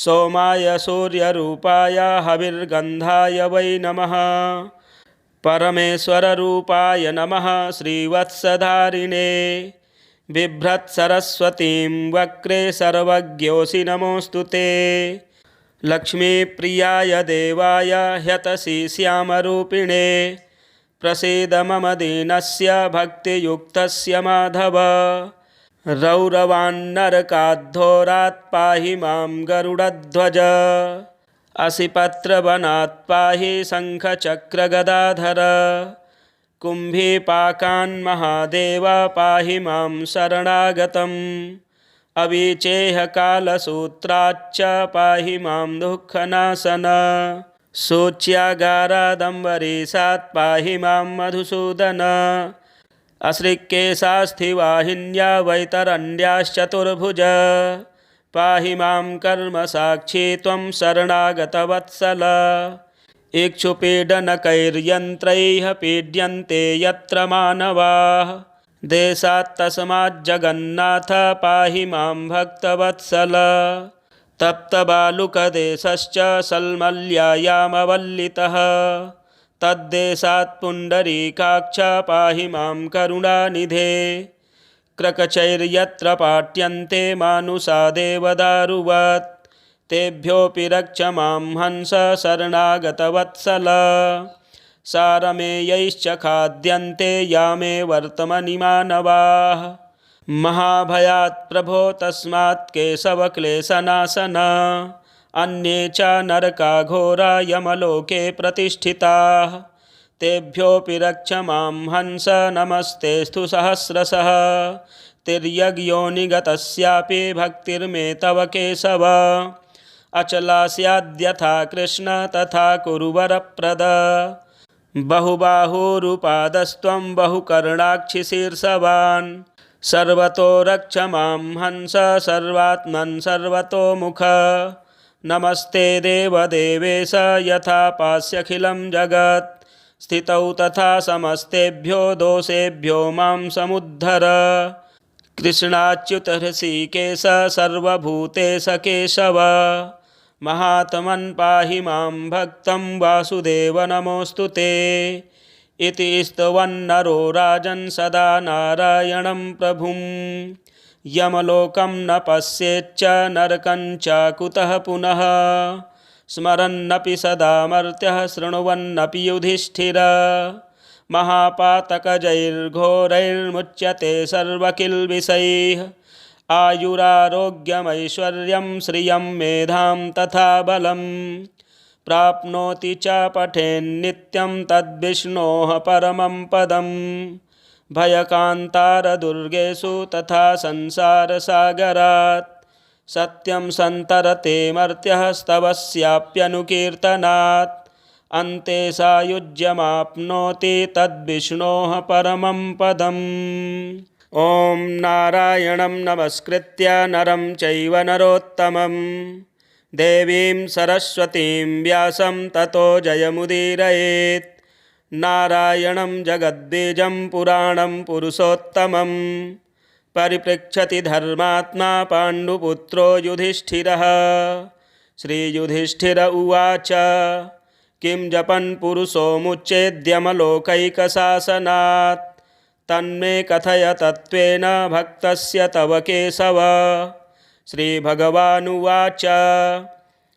सोमाय सूर्यरूपाय हविर्गन्धाय वै नमः। परमेश्वररूपाय नमः श्रीवत्सधारिणे। बिभ्रत्सरस्वतीं वक्रे सर्वज्ञोऽसि नमोऽस्तु ते। लक्ष्मीप्रियाय देवाय ह्यतसि श्यामरूपिणे। प्रसीद मम दीनस्य भक्तियुक्तस्य माधव। रौरवान्नरकाद्धोरात् पाहि मां गरुडध्वज। असिपत्रवनात् पाहि शङ्खचक्रगदाधर। कुम्भीपाकान्महादेव पाहि मां शरणागतम्। अविचेहकालसूत्राच्च पाहि मां दुःखनाशन। शोच्यागारादम्बरीशात् पाहि मां मधुसूदन। अश्रिक्केशास्थिवाहिन्या वैतरण्याश्चतुर्भुज। पाहि मां कर्मसाक्षी त्वं शरणागतवत्सल। इक्षुपीडनकैर्यन्त्रैः पीड्यन्ते यत्र मानवाः। देशात्तस्माज्जगन्नाथ पाहि मां भक्तवत्सल। तप्तबालुकदेशश्च सल्मल्यायामवल्लितः। तद्देशात् पुण्डरीकाक्ष पाहि मां करुणानिधे। क्रकचैर्यत्र पाट्यन्ते मानुषा देवदारुवत्। तेभ्योऽपि रक्ष मां हंस शरणागतवत्सल। सारमेयैश्च खाद्यन्ते यामे वर्तमनि मानवाः। महाभयात् प्रभो तस्मात् केशवक्लेशनाशन। अन्ये च नरकाघोरा यमलोके प्रतिष्ठिताः। तेभ्योऽपि रक्ष मां हंस नमस्तेऽस्तु सहस्रशः। तिर्यग्योनिगतस्यापि भक्तिर्मे तव केशव। अचला स्याद्यथा कृष्ण तथा कुरु वरप्रद। बहुबाहुरुपादस्त्वं बहुकर्णाक्षिशीर्षवान्। सर्वतो रक्ष मां हंस सर्वात्मन् सर्वतोमुख। नमस्ते देवदेवेश यथा पास्यखिलं जगत्। स्थितौ तथा समस्तेभ्यो दोषेभ्यो मां समुद्धर। कृष्णाच्युत हृषीकेश सर्वभूतेश केशव। महात्मन् पाहि मां भक्तं वासुदेव नमोऽस्तु ते। इति स्तवन्नरो राजन् सदा नारायणं प्रभुं। यमलोकं न पश्येच्च नरकं च कुतः पुनः। स्मरन्नपि सदा मर्त्यः शृण्वन्नपि युधिष्ठिर। महापातकजैर्घोरैर्मुच्यते सर्वकिल्बिषैः। आयुरारोग्यमैश्वर्यं श्रियं मेधां तथा बलं। प्राप्नोति च पठेन्नित्यं तद्विष्णोः परमं पदं। भयकान्तारदुर्गेषु तथा संसारसागरात्। सत्यं सन्तरते मर्त्यः स्तवस्याप्यनुकीर्तनात्। अन्ते सायुज्यमाप्नोति तद्विष्णोः परमं पदम्। ॐ नारायणं नमस्कृत्य नरं चैव नरोत्तमं। देवीं सरस्वतीं व्यासं ततो जयमुदीरयेत्। नारायणं जगद्बीजं पुराणं पुरुषोत्तमं। परिपृच्छति धर्मात्मा पाण्डुपुत्रो युधिष्ठिरः। श्रीयुधिष्ठिर उवाच किं जपन् पुरुषो मुच्येद्यमलोकैकशासनात्। तन्मे कथय तत्त्वेन भक्तस्य तव केशव। श्रीभगवानुवाच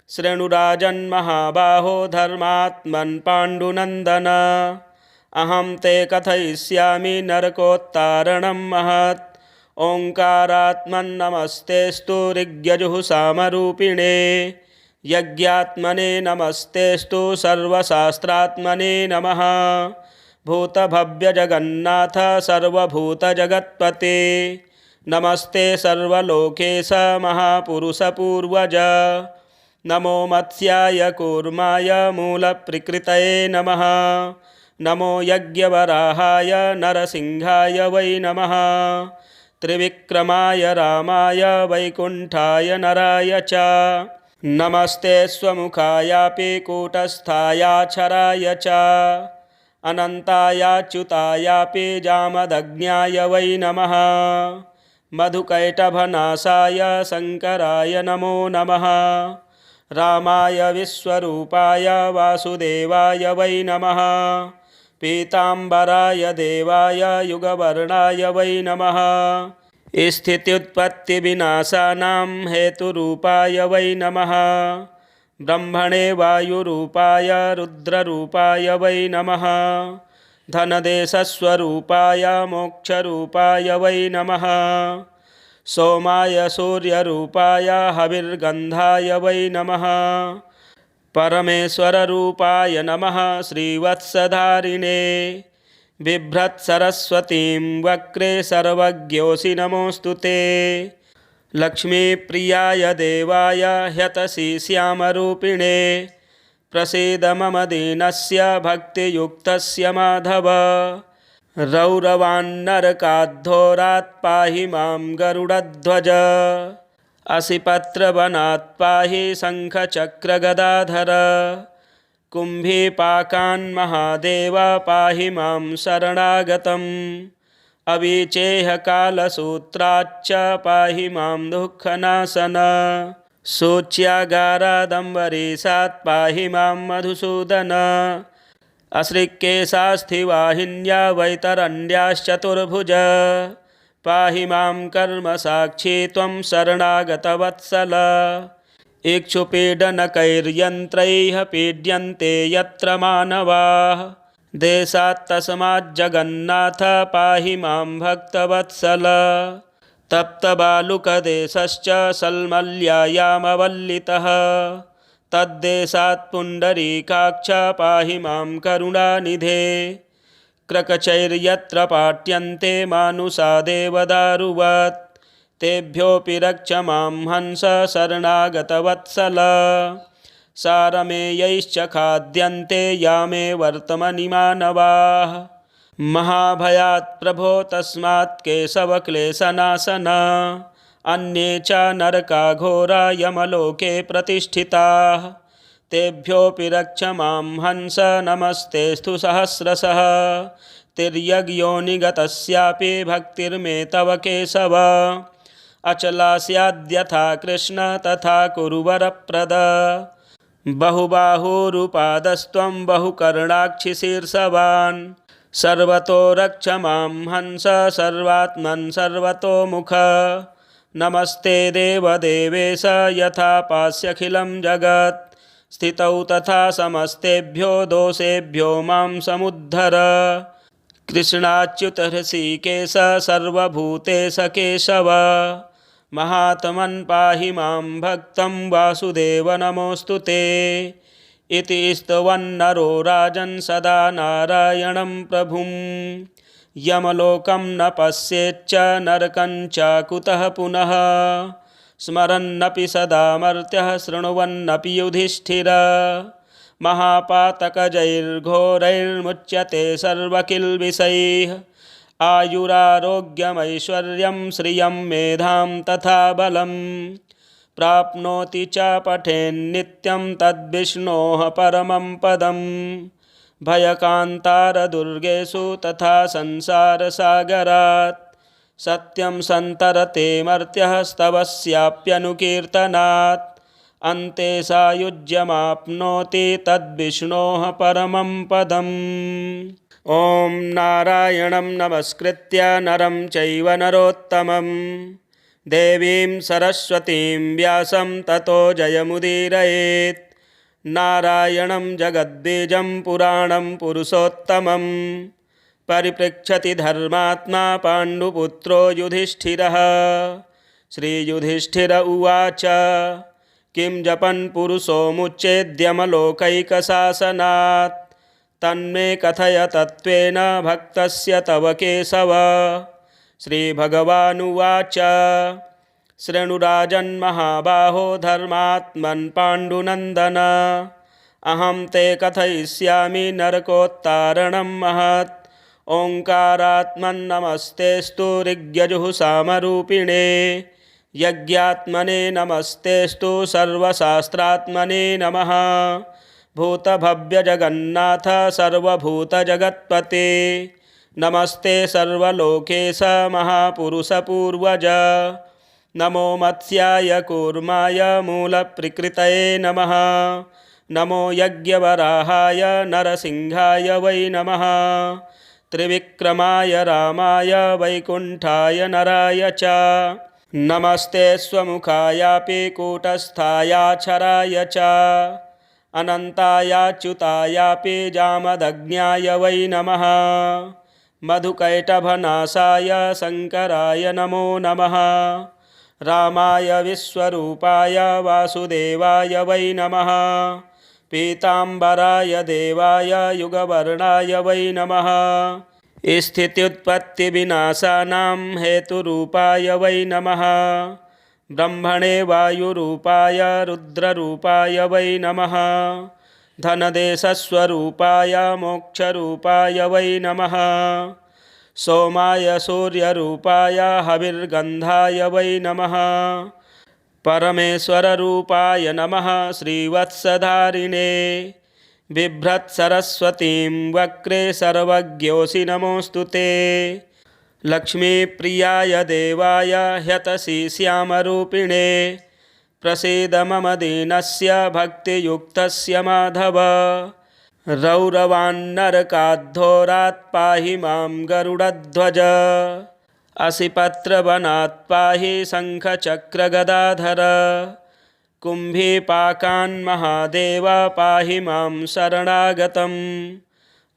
शृणुराजन्महाबाहो धर्मात्मन् पाण्डुनन्दन। अहं ते कथयिष्यामि नरकोत्तारणं महत्। ओङ्कारात्मन्नमस्तेऽस्तु ऋग्यजुःसामरूपिणे। यज्ञात्मने नमस्तेऽस्तु सर्वशास्त्रात्मने नमः। भूतभव्यजगन्नाथ सर्वभूतजगत्पते। नमस्ते सर्वलोकेश महापुरुषपूर्वज। नमो मत्स्याय कूर्माय मूलप्रकृतये नमः। नमो यज्ञवराहाय नरसिंहाय वै नमः। त्रिविक्रमाय रामाय वैकुण्ठाय नराय च। नमस्ते स्वमुखायापि कूटस्थायाक्षराय च। अनन्तायाच्युतायापि जामदग्न्याय वै नमः। मधुकैटभनाशाय शङ्कराय नमो नमः। रामाय विश्वरूपाय वासुदेवाय वै नमः। पीताम्बराय देवाय युगवर्णाय वै नमः। स्थित्युत्पत्तिविनाशानां हेतुरूपाय वै नमः। ब्रह्मणे वायुरूपाय रुद्ररूपाय वै नमः। धनदेशस्वरूपाय मोक्षरूपाय वै नमः। सोमाय सूर्यरूपाय हविर्गन्धाय वै नमः। परमेश्वररूपाय नमः श्रीवत्सधारिणे। बिभ्रत्सरस्वतीं वक्रे सर्वज्ञोऽसि नमोऽस्तु ते। लक्ष्मीप्रियाय देवाय ह्यतसि श्यामरूपिणे। प्रसीद मम दीनस्य भक्तियुक्तस्य माधव। रौरवान्नरकाद्धोरात् पाहि मां गरुडध्वज। असिपत्रवनात् पाहि शङ्खचक्रगदाधर। कुम्भीपाकान्महादेव पाहि मां शरणागतम्। अविचेहकालसूत्राच्च पाहि मां दुःखनाशन। शोच्यागारादम्बरीशात् पाहि मां मधुसूदन। अश्रिक्केशास्थिवाहिन्या वैतरण्याश्चतुर्भुज। पाहि मां कर्मसाक्षी त्वं शरणागतवत्सल। इक्षुपीडनकैर्यन्त्रैः पीड्यन्ते यत्र मानवाः। देशात्तस्माज्जगन्नाथ पाहि मां भक्तवत्सल। तप्तबालुकदेशश्च सल्मल्यायामवल्लितः। तद्देशात् पुण्डरीकाक्ष पाहि मां करुणानिधे। क्रकचैर्यत्र पाट्यन्ते मानुषा देवदारुवत्। तेभ्योऽपि रक्ष मां हंस शरणागतवत्सल। सारमेयैश्च खाद्यन्ते यामे वर्तमनि मानवाः। महाभयात् प्रभो तस्मात् केशवक्लेशनाशन। अन्ये च नरकाघोरा यमलोके प्रतिष्ठिताः। तेभ्योऽपि रक्ष मां हंस नमस्तेऽस्तु सहस्रशः। तिर्यग्योनिगतस्यापि भक्तिर्मे तव केशव। अचला स्याद्यथा कृष्ण तथा कुरु वरप्रद। बहुबाहुरुपादस्त्वं बहुकर्णाक्षिशीर्षवान्। सर्वतो रक्ष मां हंस सर्वात्मन् सर्वतोमुख। नमस्ते देवदेवेश यथा पास्यखिलं जगत्। स्थितौ तथा समस्तेभ्यो दोषेभ्यो मां समुद्धर। कृष्णाच्युत हृषीकेश सर्वभूतेश केशव। महात्मन् पाहि मां भक्तं वासुदेव नमोऽस्तु ते। इति स्तवन्नरो राजन् सदा नारायणं प्रभुं। यमलोकं न पश्येच्च नरकं च कुतः पुनः। स्मरन्नपि सदा मर्त्यः शृण्वन्नपि युधिष्ठिर। महापातकजैर्घोरैर्मुच्यते सर्वकिल्बिषैः। आयुरारोग्यमैश्वर्यं श्रियं मेधां तथा बलं। प्राप्नोति च पठेन्नित्यं तद्विष्णोः परमं पदम्। भयकान्तारदुर्गेषु तथा संसारसागरात्। सत्यं सन्तरते मर्त्यः स्तवस्याप्यनुकीर्तनात्। अन्ते सायुज्यमाप्नोति तद्विष्णोः परमं पदम्। ॐ नारायणं नमस्कृत्य नरं चैव नरोत्तमं। देवीं सरस्वतीं व्यासं ततो जयमुदीरयेत्। नारायणं जगद्बीजं पुराणं पुरुषोत्तमं। परिपृच्छति धर्मात्मा पाण्डुपुत्रो युधिष्ठिरः। श्रीयुधिष्ठिर उवाच किं जपन् पुरुषो मुच्चेद्यमलोकैकशासनात्। तन्मे कथय तत्त्वेन भक्तस्य तव केशव। श्रीभगवानुवाच शृणुराजन्महाबाहो धर्मात्मन् पाण्डुनन्दन। अहं ते कथयिष्यामि नरकोत्तारणं महत्। ओङ्कारात्मन्नमस्तेऽस्तु ऋग्यजुःसामरूपिणे। यज्ञात्मने नमस्तेऽस्तु सर्वशास्त्रात्मने नमः। भूतभव्यजगन्नाथ सर्वभूतजगत्पते। नमस्ते सर्वलोकेश महापुरुषपूर्वज। नमो मत्स्याय कूर्माय मूलप्रकृतये नमः। नमो यज्ञवराहाय नरसिंहाय वै नमः। त्रिविक्रमाय रामाय वैकुण्ठाय नराय च नमस्ते स्वमुखायापि कूटस्थायाक्षराय च अनन्तायाच्युतायापि जामदग्न्याय वै नमः। मधुकैटभनाशाय शङ्कराय नमो नमः। रामाय विश्वरूपाय वासुदेवाय वै नमः। पीताम्बराय देवाय युगवर्णाय वै नमः। स्थित्युत्पत्तिविनाशानां हेतुरूपाय वै नमः। ब्रह्मणे वायुरूपाय रुद्ररूपाय वै नमः। धनदेशस्वरूपाय मोक्षरूपाय वै नमः। सोमाय सूर्यरूपाय हविर्गन्धाय वै नमः। परमेश्वररूपाय नमः श्रीवत्सधारिणे। बिभ्रत्सरस्वतीं वक्रे सर्वज्ञोऽसि नमोऽस्तु ते। लक्ष्मीप्रियाय देवाय ह्यतसि श्यामरूपिणे। प्रसीद मम दीनस्य भक्तियुक्तस्य माधव। रौरवान्नरकाद्धोरात् पाहि मां गरुडध्वज। असिपत्रवनात् पाहि शङ्खचक्रगदाधर। कुम्भीपाकान्महादेव पाहि मां शरणागतम्।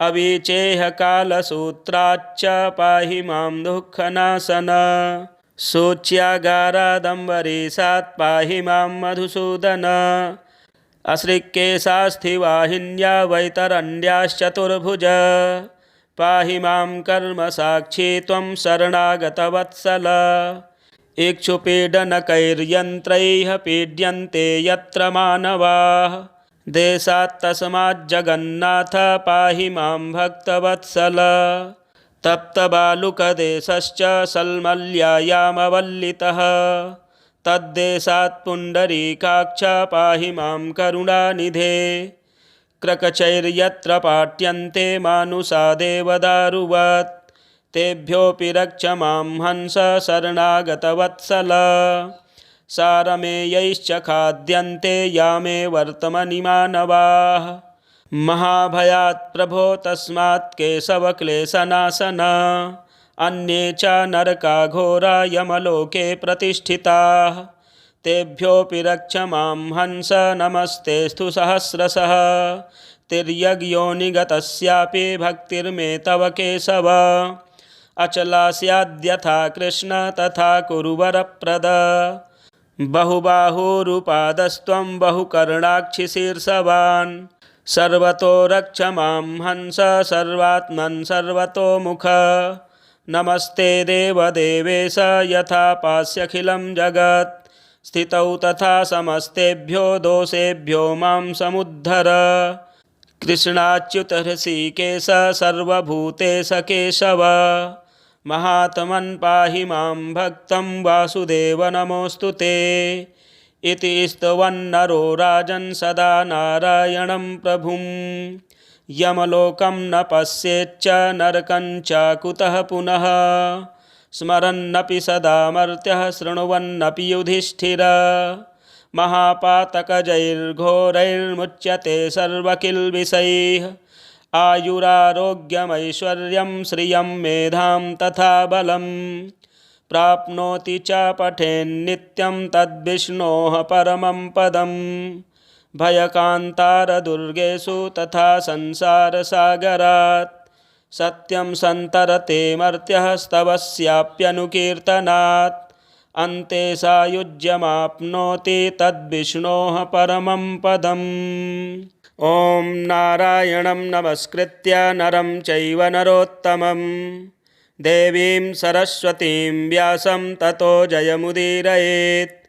अविचेहकालसूत्राच्च पाहि मां दुःखनाशन। शोच्यागारादम्बरीशात् पाहि मां मधुसूदन। अश्रिक्केशास्थिवाहिन्या वैतरण्याश्चतुर्भुज। पाहि मां कर्मसाक्षी त्वं शरणागतवत्सल। इक्षुपीडनकैर्यन्त्रैः पीड्यन्ते यत्र मानवाः। देशात्तस्माज्जगन्नाथ पाहि मां भक्तवत्सल। तप्तबालुकदेशश्च सल्मल्यायामवल्लितः। तद्देशात् पुण्डरीकाक्ष पाहि मां करुणानिधे। क्रकचैर्यत्र पाट्यन्ते मानुषा देवदारुवत्। तेभ्योऽपि रक्ष मां हंस शरणागतवत्सल। सारमेयैश्च खाद्यन्ते यामे वर्तमनि मानवाः। महाभयात् प्रभो तस्मात् केशवक्लेशनाशन। अन्ये च नरकाघोरा यमलोके प्रतिष्ठिताः। तेभ्योऽपि रक्ष मां हंस नमस्तेऽस्तु सहस्रशः। तिर्यग्योनिगतस्यापि भक्तिर्मे तव केशव। अचला स्याद्यथा कृष्ण तथा कुरु वरप्रद। बहुबाहुरुपादस्त्वं बहुकर्णाक्षिशीर्षवान्। सर्वतो रक्ष मां हंस सर्वात्मन् सर्वतोमुख। नमस्ते देवदेवेश यथा पास्यखिलं जगत्। स्थितौ तथा समस्तेभ्यो दोषेभ्यो मां समुद्धर। कृष्णाच्युत हृषीकेश सर्वभूतेश केशव। महात्मन् पाहि मां भक्तं वासुदेव नमोऽस्तु ते। इति स्तवन्नरो राजन् सदा नारायणं प्रभुं। यमलोकं न पश्येच्च नरकं च कुतः पुनः। स्मरन्नपि सदा मर्त्यः शृण्वन्नपि युधिष्ठिर। महापातकजैर्घोरैर्मुच्यते सर्वकिल्बिषैः। आयुरारोग्यमैश्वर्यं श्रियं मेधां तथा बलं। प्राप्नोति च पठेन्नित्यं तद्विष्णोः परमं पदम्। भयकान्तारदुर्गेषु तथा संसारसागरात्। सत्यं सन्तरते मर्त्यः स्तवस्याप्यनुकीर्तनात्। अन्ते सायुज्यमाप्नोति तद्विष्णोः परमं पदम्। ॐ नारायणं नमस्कृत्य नरं चैव नरोत्तमं। देवीं सरस्वतीं व्यासं ततो जयमुदीरयेत्।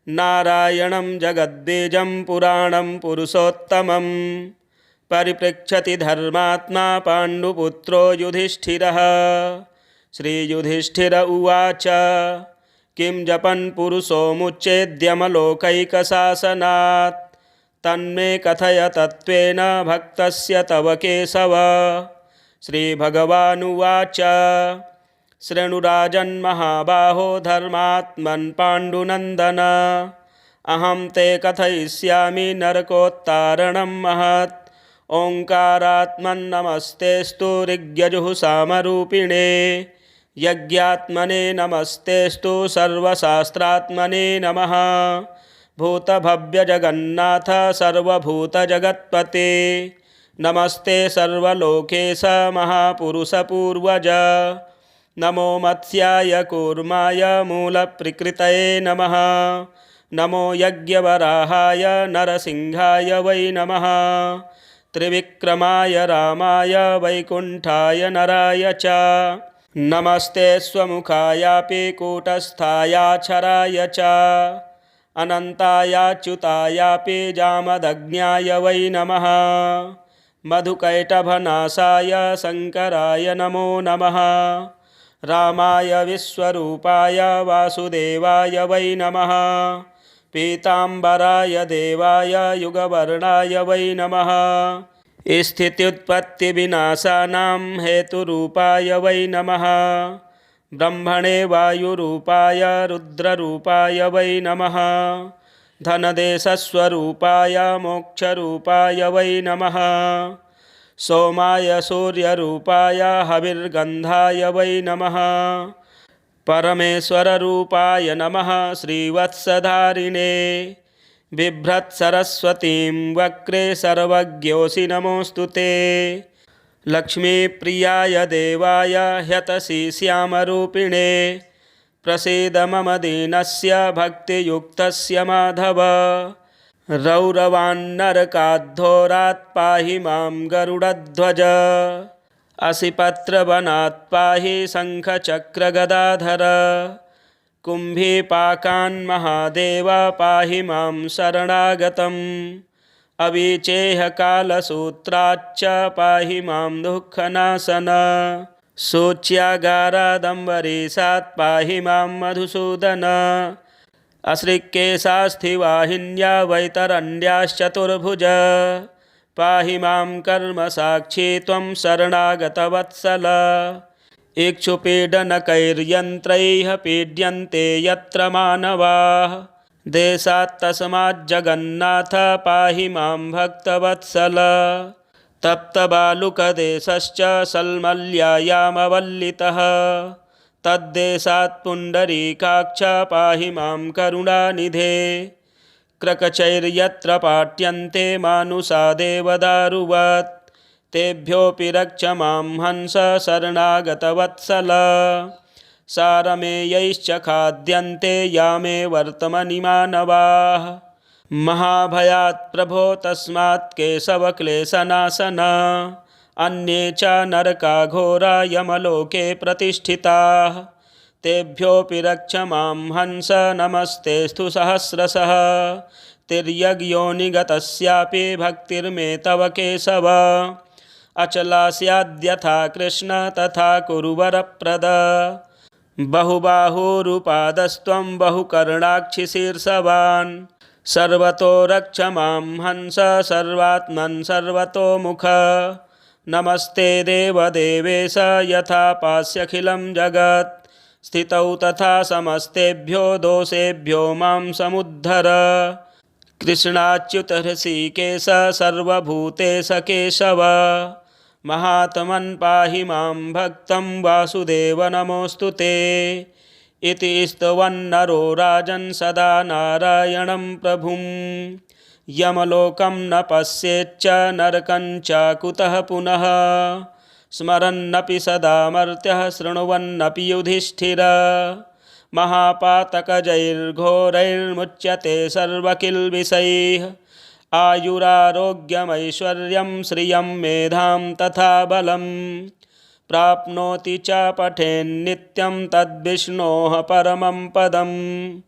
नारायणं जगद्बीजं पुराणं पुरुषोत्तमं। परिपृच्छति धर्मात्मा पाण्डुपुत्रो युधिष्ठिरः। श्रीयुधिष्ठिर उवाच किं जपन् पुरुषो मुच्चेद्यमलोकैकशासनात्। तन्मे कथय तत्त्वेन भक्तस्य तव केशव। श्रीभगवानुवाच शृणुराजन्महाबाहो धर्मात्मन् पाण्डुनन्दन। अहं ते कथयिष्यामि नरकोत्तारणं महत्। ओङ्कारात्मन्नमस्तेऽस्तु ऋग्यजुःसामरूपिणे। यज्ञात्मने नमस्तेऽस्तु सर्वशास्त्रात्मने नमः। भूतभव्यजगन्नाथ सर्वभूतजगत्पते। नमस्ते सर्वलोकेश महापुरुषपूर्वज। नमो मत्स्याय कूर्माय मूलप्रकृतये नमः। नमो यज्ञवराहाय नरसिंहाय वै नमः। त्रिविक्रमाय रामाय वैकुण्ठाय नराय च। नमस्ते स्वमुखायापि कूटस्थायाक्षराय च। अनन्तायाच्युतायापि जामदग्न्याय वै नमः। मधुकैटभनाशाय शङ्कराय नमो नमः। रामाय विश्वरूपाय वासुदेवाय वै नमः। पीताम्बराय देवाय युगवर्णाय वै नमः। स्थित्युत्पत्तिविनाशानां हेतुरूपाय वै नमः। ब्रह्मणे वायुरूपाय रुद्ररूपाय वै नमः। धनदेशस्वरूपाय मोक्षरूपाय वै नमः। सोमाय सूर्यरूपाय हविर्गन्धाय वै नमः। परमेश्वररूपाय नमः श्रीवत्सधारिणे। बिभ्रत्सरस्वतीं वक्रे सर्वज्ञोऽसि नमोऽस्तु ते। लक्ष्मीप्रियाय देवाय ह्यतसि श्यामरूपिणे। प्रसीद मम दीनस्य भक्तियुक्तस्य माधव। रौरवान्नरकाद्धोरात् पाहि मां गरुडध्वज। असिपत्रवनात् पाहि शङ्खचक्रगदाधर। कुम्भीपाकान्महादेव पाहि मां शरणागतम्। अविचेहकालसूत्राच्च पाहि मां दुःखनाशन। शोच्यागारादम्बरीशात् पाहि मां मधुसूदन। अश्रिक्केशास्थिवाहिन्या वैतरण्याश्चतुर्भुज। पाहि मां कर्मसाक्षी त्वं शरणागतवत्सल। इक्षुपीडनकैर्यन्त्रैः पीड्यन्ते यत्र मानवाः। देशात्तस्माज्जगन्नाथ पाहि मां भक्तवत्सल। तप्तबालुकदेशश्च सल्मल्यायामवल्लितः। तद्देशात् पुण्डरीकाक्ष पाहि मां करुणानिधे। क्रकचैर्यत्र पाट्यन्ते मानुषा देवदारुवत्। तेभ्योऽपि रक्ष मां हंस शरणागतवत्सल। सारमेयैश्च खाद्यन्ते यामे वर्तमनि मानवाः। महाभयात् प्रभो तस्मात् केशवक्लेशनाशन। अन्ये च नरका घोरा यमलोके प्रतिष्ठिताः। तेभ्योऽपि रक्ष मां हंस नमस्तेऽस्तु सहस्रशः। तिर्यग्योनिगतस्यापि भक्तिर्मे तव केशव। अचला स्याद्यथा कृष्ण तथा कुरु वरप्रद। बहुबाहुरुपादस्त्वं बहुकर्णाक्षिशीर्षवान्। सर्वतो रक्ष मां हंस सर्वात्मन् सर्वतोमुख। नमस्ते देवदेवेश यथा पास्यखिलं जगत्। स्थितौ तथा समस्तेभ्यो दोषेभ्यो मां समुद्धर। कृष्णाच्युत हृषीकेश सर्वभूतेश केशव। महात्मन् पाहि मां भक्तं वासुदेव नमोऽस्तु ते। इति स्तवन्नरो राजन् सदा नारायणं प्रभुं। यमलोकं न पश्येच्च नरकं च कुतः पुनः। स्मरन्नपि सदा मर्त्यः शृण्वन्नपि युधिष्ठिर। महापातकजैर्घोरैर्मुच्यते सर्वकिल्बिषैः। आयुरारोग्यमैश्वर्यं श्रियं मेधां तथा बलं। प्राप्नोति च पठेन्नित्यं तद्विष्णोः परमं पदम्।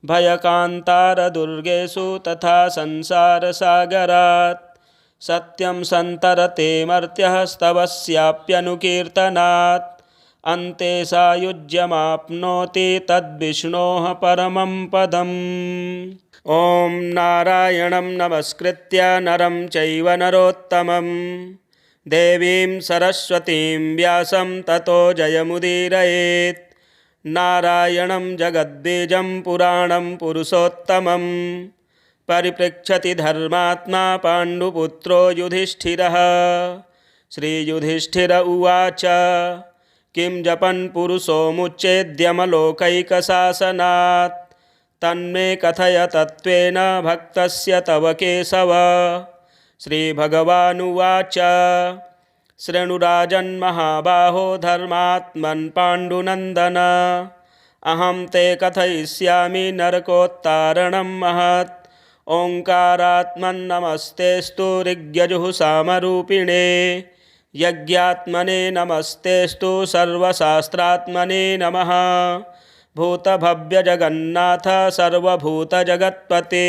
भयकान्तारदुर्गेषु तथा संसारसागरात्। सत्यं सन्तरते मर्त्यः स्तवस्याप्यनुकीर्तनात्। अन्ते सायुज्यमाप्नोति तद्विष्णोः परमं पदम्। ॐ नारायणं नमस्कृत्य नरं चैव नरोत्तमं देवीं सरस्वतीं व्यासं ततो जयमुदीरयेत्। नारायणं जगद्बीजं पुराणं पुरुषोत्तमं परिपृच्छति धर्मात्मा पाण्डुपुत्रो युधिष्ठिरः। श्रीयुधिष्ठिर उवाच किं जपन् पुरुषो मुच्चेद्यमलोकैकशासनात् तन्मे कथय तत्त्वेन भक्तस्य तव केशव। श्रीभगवानुवाच शृणुराजन्महाबाहो धर्मात्मन् पाण्डुनन्दन अहं ते कथयिष्यामि नरकोत्तारणं महत्। ओङ्कारात्मन्नमस्तेस्तु ऋग्यजुःसामरूपिणे यज्ञात्मने नमस्तेस्तु सर्वशास्त्रात्मने नमः। भूतभव्यजगन्नाथ सर्वभूतजगत्पते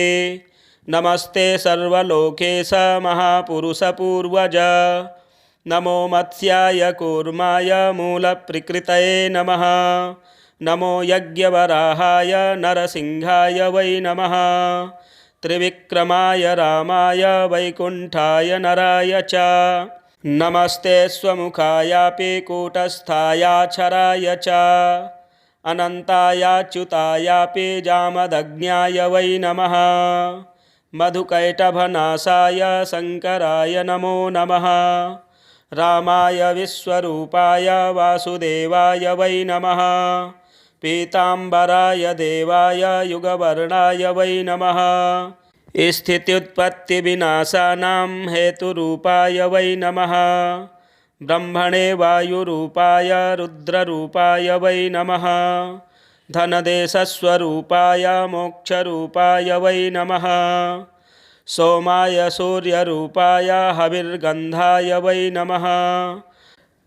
नमस्ते सर्वलोकेश महापुरुषपूर्वज। नमो मत्स्याय कूर्माय मूलप्रकृतये नमः। नमो यज्ञवराहाय नरसिंहाय वै नमः। त्रिविक्रमाय रामाय वैकुण्ठाय नराय च नमस्ते स्वमुखायापि कूटस्थायाक्षराय च अनन्तायाच्युतायापि जामदग्न्याय वै नमः। मधुकैटभनाशाय शङ्कराय नमो नमः। रामाय विश्वरूपाय वासुदेवाय वै नमः। पीताम्बराय देवाय युगवर्णाय वै नमः। स्थित्युत्पत्तिविनाशानां हेतुरूपाय वै नमः। ब्रह्मणे वायुरूपाय रुद्ररूपाय वै नमः। धनदेशस्वरूपाय मोक्षरूपाय वै नमः। सोमाय सूर्यरूपाय हविर्गन्धाय वै नमः।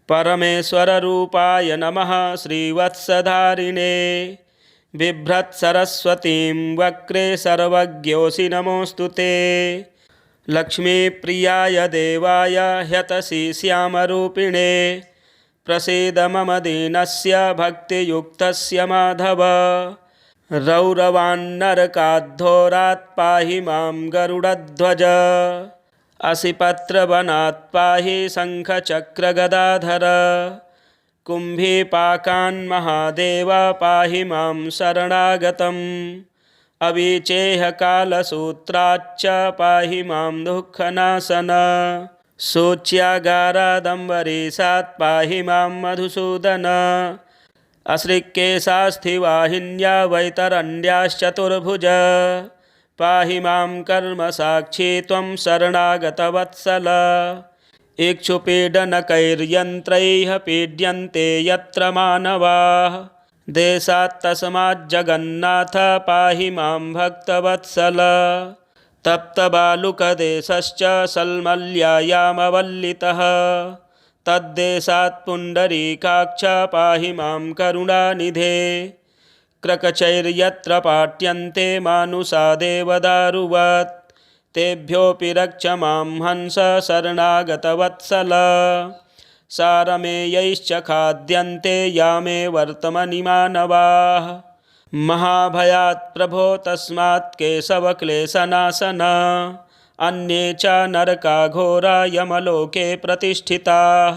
परमेश्वररूपाय नमः। श्रीवत्सधारिणे बिभ्रत्सरस्वतीं वक्रे सर्वज्ञोऽसि नमोऽस्तु ते। लक्ष्मीप्रियाय देवाय ह्यतसि श्यामरूपिणे प्रसीद मम दीनस्य भक्तियुक्तस्य माधव। रौरवान्नरकाद्धोरात् पाहि मां गरुडध्वज। असिपत्रवनात् पाहि शङ्खचक्रगदाधर। कुम्भीपाकान्महादेव पाहि मां शरणागतम्। अविचेहकालसूत्राच्च पाहि मां दुःखनाशन। शोच्यागारादम्बरीशात् पाहि मां मधुसूदन। अश्रिक्केशास्थिवाहिन्या वैतरण्याश्चतुर्भुज पाहि मां कर्मसाक्षी त्वं शरणागतवत्सल। इक्षुपीडनकैर्यन्त्रैः पीड्यन्ते यत्र मानवाः देशात्तस्माज्जगन्नाथ पाहि मां भक्तवत्सल। तप्तबालुकदेशश्च सल्मल्यायामवल्लितः तद्देशात् पुण्डरीकाक्ष पाहि मां करुणानिधे। क्रकचैर्यत्र पाट्यन्ते मानुषा देवदारुवत् तेभ्योऽपि रक्ष मां हंस शरणागतवत्सल। सारमेयैश्च खाद्यन्ते यामे वर्तमनि मानवाः महाभयात् प्रभो तस्मात् केशवक्लेशनाशन। अन्ये च नरका घोरा यमलोके प्रतिष्ठिताः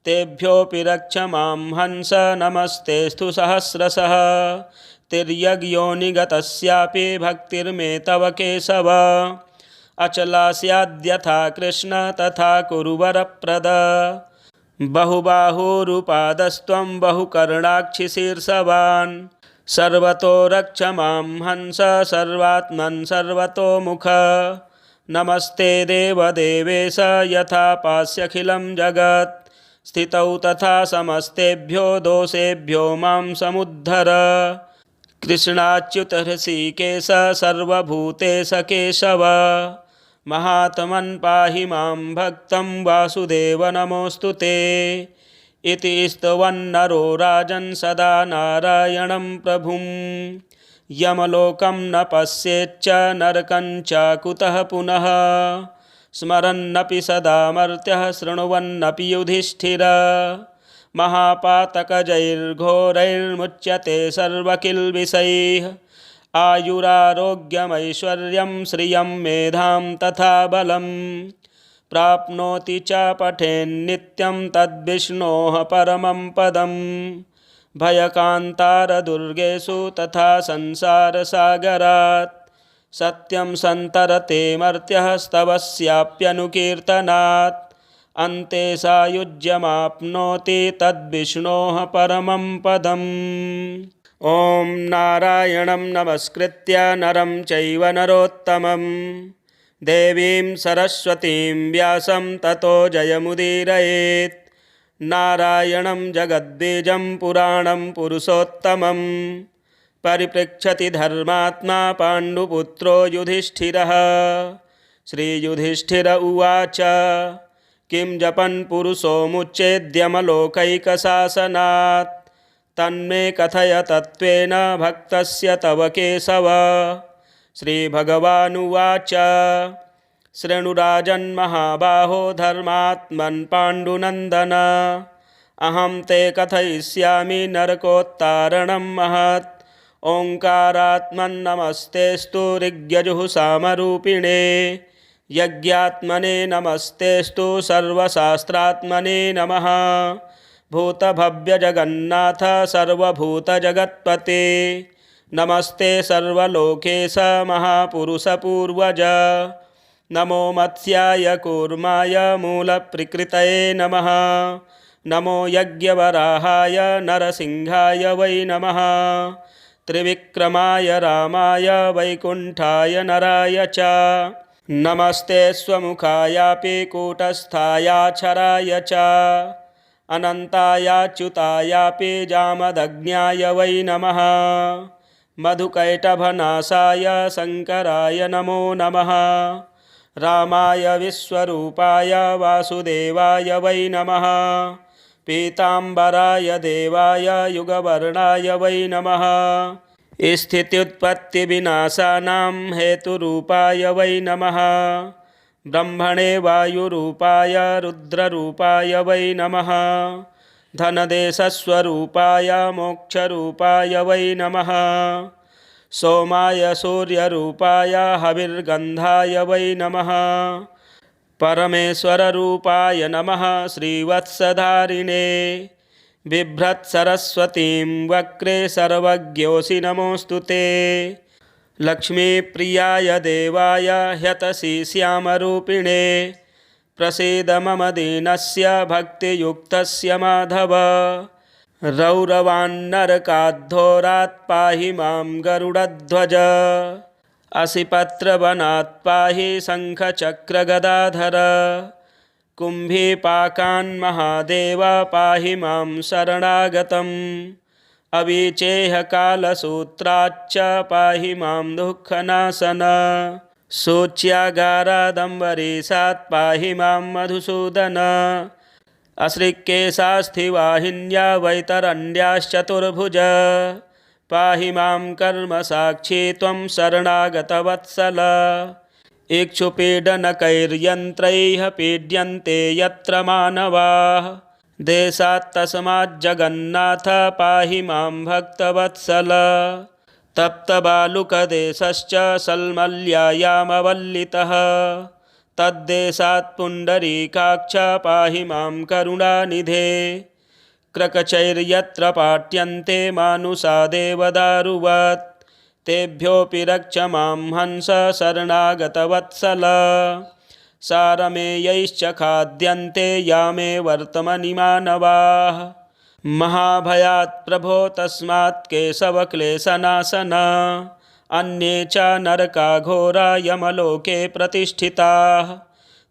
तेभ्योऽपि रक्ष मां हंस नमस्तेस्तु सहस्रशः। तिर्यग्योनिगतस्यापि भक्तिर्मे तव केशव। अचला स्याद्यथा कृष्ण तथा कुरु वरप्रद। बहुबाहुरुपादस्त्वं बहुकर्णाक्षिशीर्षवान् सर्वतो रक्ष मां हंस सर्वात्मन् सर्वतोमुख। नमस्ते देवदेवेश यथा पास्यखिलं जगत् स्थितौ तथा समस्तेभ्यो दोषेभ्यो मां समुद्धर। कृष्णाच्युत हृषीकेश सर्वभूतेश केशव महात्मन् पाहि मां भक्तं वासुदेव नमोऽस्तु ते। इति स्तवन्नरो राजन् सदा नारायणं प्रभुं। यमलोकं न पश्येच्च नरकं च कुतः पुनः। स्मरन्नपि सदा मर्त्यः शृण्वन्नपि युधिष्ठिर। महापातकजैर्घोरैर्मुच्यते सर्वकिल्बिषैः। आयुरारोग्यमैश्वर्यं श्रियं मेधां तथा बलम्। प्राप्नोति च पठेन्नित्यं तद्विष्णोः परमं पदम्। भयकान्तारदुर्गेषु तथा संसारसागरात् सत्यं सन्तरते मर्त्यः स्तवस्याप्यनुकीर्तनात्। अन्ते सायुज्यमाप्नोति तद्विष्णोः परमं पदम्। ॐ नारायणं नमस्कृत्य नरं चैव नरोत्तमं देवीं सरस्वतीं व्यासं ततो जयमुदीरयेत्। नारायणं जगद्बीजं पुराणं पुरुषोत्तमं परिपृच्छति धर्मात्मा पाण्डुपुत्रो युधिष्ठिरः। श्रीयुधिष्ठिर उवाच किं जपन् पुरुषो मुच्चेद्यमलोकैकशासनात् तन्मे कथय तत्त्वेन भक्तस्य तव केशव। श्रीभगवानुवाच शृणुराजन्महाबाहो धर्मात्मन् पाण्डुनन्दन अहं ते कथयिष्यामि नरकोत्तारणं महत्। ओङ्कारात्मन्नमस्तेऽस्तु ऋग्यजुःसामरूपिणे यज्ञात्मने नमस्तेऽस्तु सर्वशास्त्रात्मने नमः। भूतभव्यजगन्नाथ सर्वभूतजगत्पते नमस्ते सर्वलोकेश महापुरुषपूर्वज। नमो मत्स्याय कूर्माय मूलप्रकृतये नमः। नमो यज्ञवराहाय नरसिंहाय वै नमः। त्रिविक्रमाय रामाय वैकुण्ठाय नराय च नमस्ते स्वमुखायापि कूटस्थायाक्षराय च अनन्तायाच्युतायापि जामदग्न्याय वै नमः। मधुकैटभनाशाय शङ्कराय नमो नमः। रामाय विश्वरूपाय वासुदेवाय वै नमः। पीताम्बराय देवाय युगवर्णाय वै नमः। स्थित्युत्पत्तिविनाशानां हेतुरूपाय वै नमः। ब्रह्मणे वायुरूपाय रुद्ररूपाय वै नमः। धनदेशस्वरूपाय मोक्षरूपाय वै नमः। सोमाय सूर्यरूपाय हविर्गन्धाय वै नमः। परमेश्वररूपाय नमः श्रीवत्सधारिणे। बिभ्रत्सरस्वतीं वक्रे सर्वज्ञोऽसि नमोऽस्तु ते। लक्ष्मीप्रियाय देवाय ह्यतसि श्यामरूपिणे प्रसीद मम दीनस्य भक्तियुक्तस्य माधव। रौरवान्नरकाद्धोरात् पाहि मां गरुडध्वज। असिपत्रवनात् पाहि शङ्खचक्रगदाधर। कुम्भीपाकान्महादेव पाहि मां शरणागतम्। अविचेहकालसूत्राच्च पाहि मां दुःखनाशन। शोच्यागारादम्बरीशात् पाहि मां मधुसूदन। अश्रिक्केशास्थिवाहिन्या वैतरण्याश्चतुर्भुज पाहि मां कर्मसाक्षी त्वं शरणागतवत्सल। इक्षुपीडनकैर्यन्त्रैः पीड्यन्ते यत्र मानवाः देशात्तस्माज्जगन्नाथ पाहि मां भक्तवत्सल। तप्तबालुकदेशश्च सल्मल्यायामवल्लितः तद्देशात् पुण्डरीकाक्ष पाहि मां करुणानिधे। क्रकचैर्यत्र पाट्यन्ते मानुषा देवदारुवत् तेभ्योऽपि रक्ष मां हंस शरणागतवत्सल। सारमेयैश्च खाद्यन्ते यामे वर्तमनि मानवाः महाभयात् प्रभो तस्मात् केशवक्लेशनाशन। अन्ये च नरका घोरा यमलोके प्रतिष्ठिताः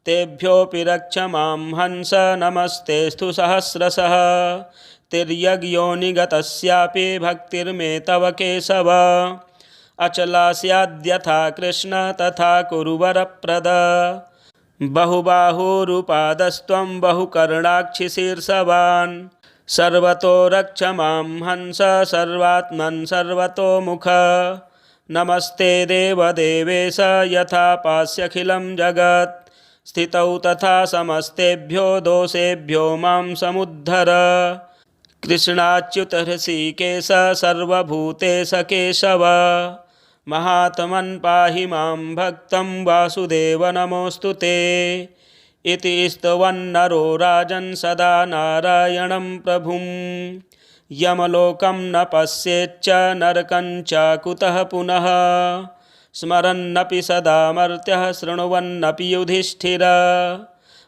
तेभ्योऽपि रक्ष मां हंस नमस्तेऽस्तु सहस्रशः। तिर्यग्योनिगतस्यापि भक्तिर्मे तव केशव। अचला स्याद्यथा कृष्ण तथा कुरु वरप्रद। बहुबाहुरुपादस्त्वं बहुकर्णाक्षिशीर्षवान् सर्वतो रक्ष मां हंस सर्वात्मन् सर्वतोमुख। नमस्ते देवदेवेश यथा पास्यखिलं जगत् स्थितौ तथा समस्तेभ्यो दोषेभ्यो मां समुद्धर। कृष्णाच्युत हृषीकेश सर्वभूतेश केशव महात्मन् पाहि मां भक्तं वासुदेव नमोऽस्तु ते। इति स्तवन्नरो राजन् सदा नारायणं प्रभुं। यमलोकं न पश्येच्च नरकं च कुतः पुनः, स्मरन्नपि सदा मर्त्यः शृण्वन्नपि युधिष्ठिर।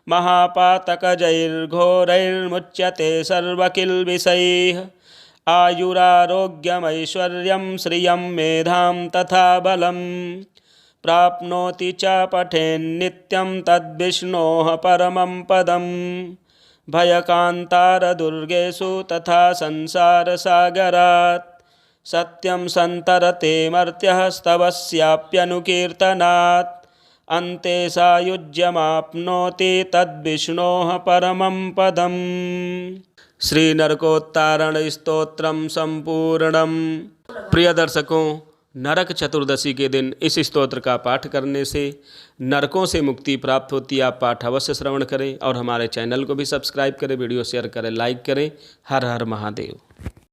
महापातकजैर्घोरैर्मुच्यते सर्वकिल्बिषैः, आयुरारोग्यमैश्वर्यं श्रियं मेधां तथा बलं। प्राप्नोति च पठेन्नित्यं तद्विष्णोः परमं पदं, भयकान्तारदुर्गेषु तथा संसारसागरात्। सत्यं सन्तरते मर्त्यः स्तवस्याप्यनुकीर्तनात्, अन्ते सायुज्यमाप्नोति तद्विष्णोः परमं पदम्। श्री नरकोत्तारण स्तोत्रम संपूर्णम। प्रिय दर्शकों, नरक चतुर्दशी के दिन इस स्तोत्र का पाठ करने से नरकों से मुक्ति प्राप्त होती है। आप पाठ अवश्य श्रवण करें और हमारे चैनल को भी सब्सक्राइब करें, वीडियो शेयर करें, लाइक करें। हर हर महादेव।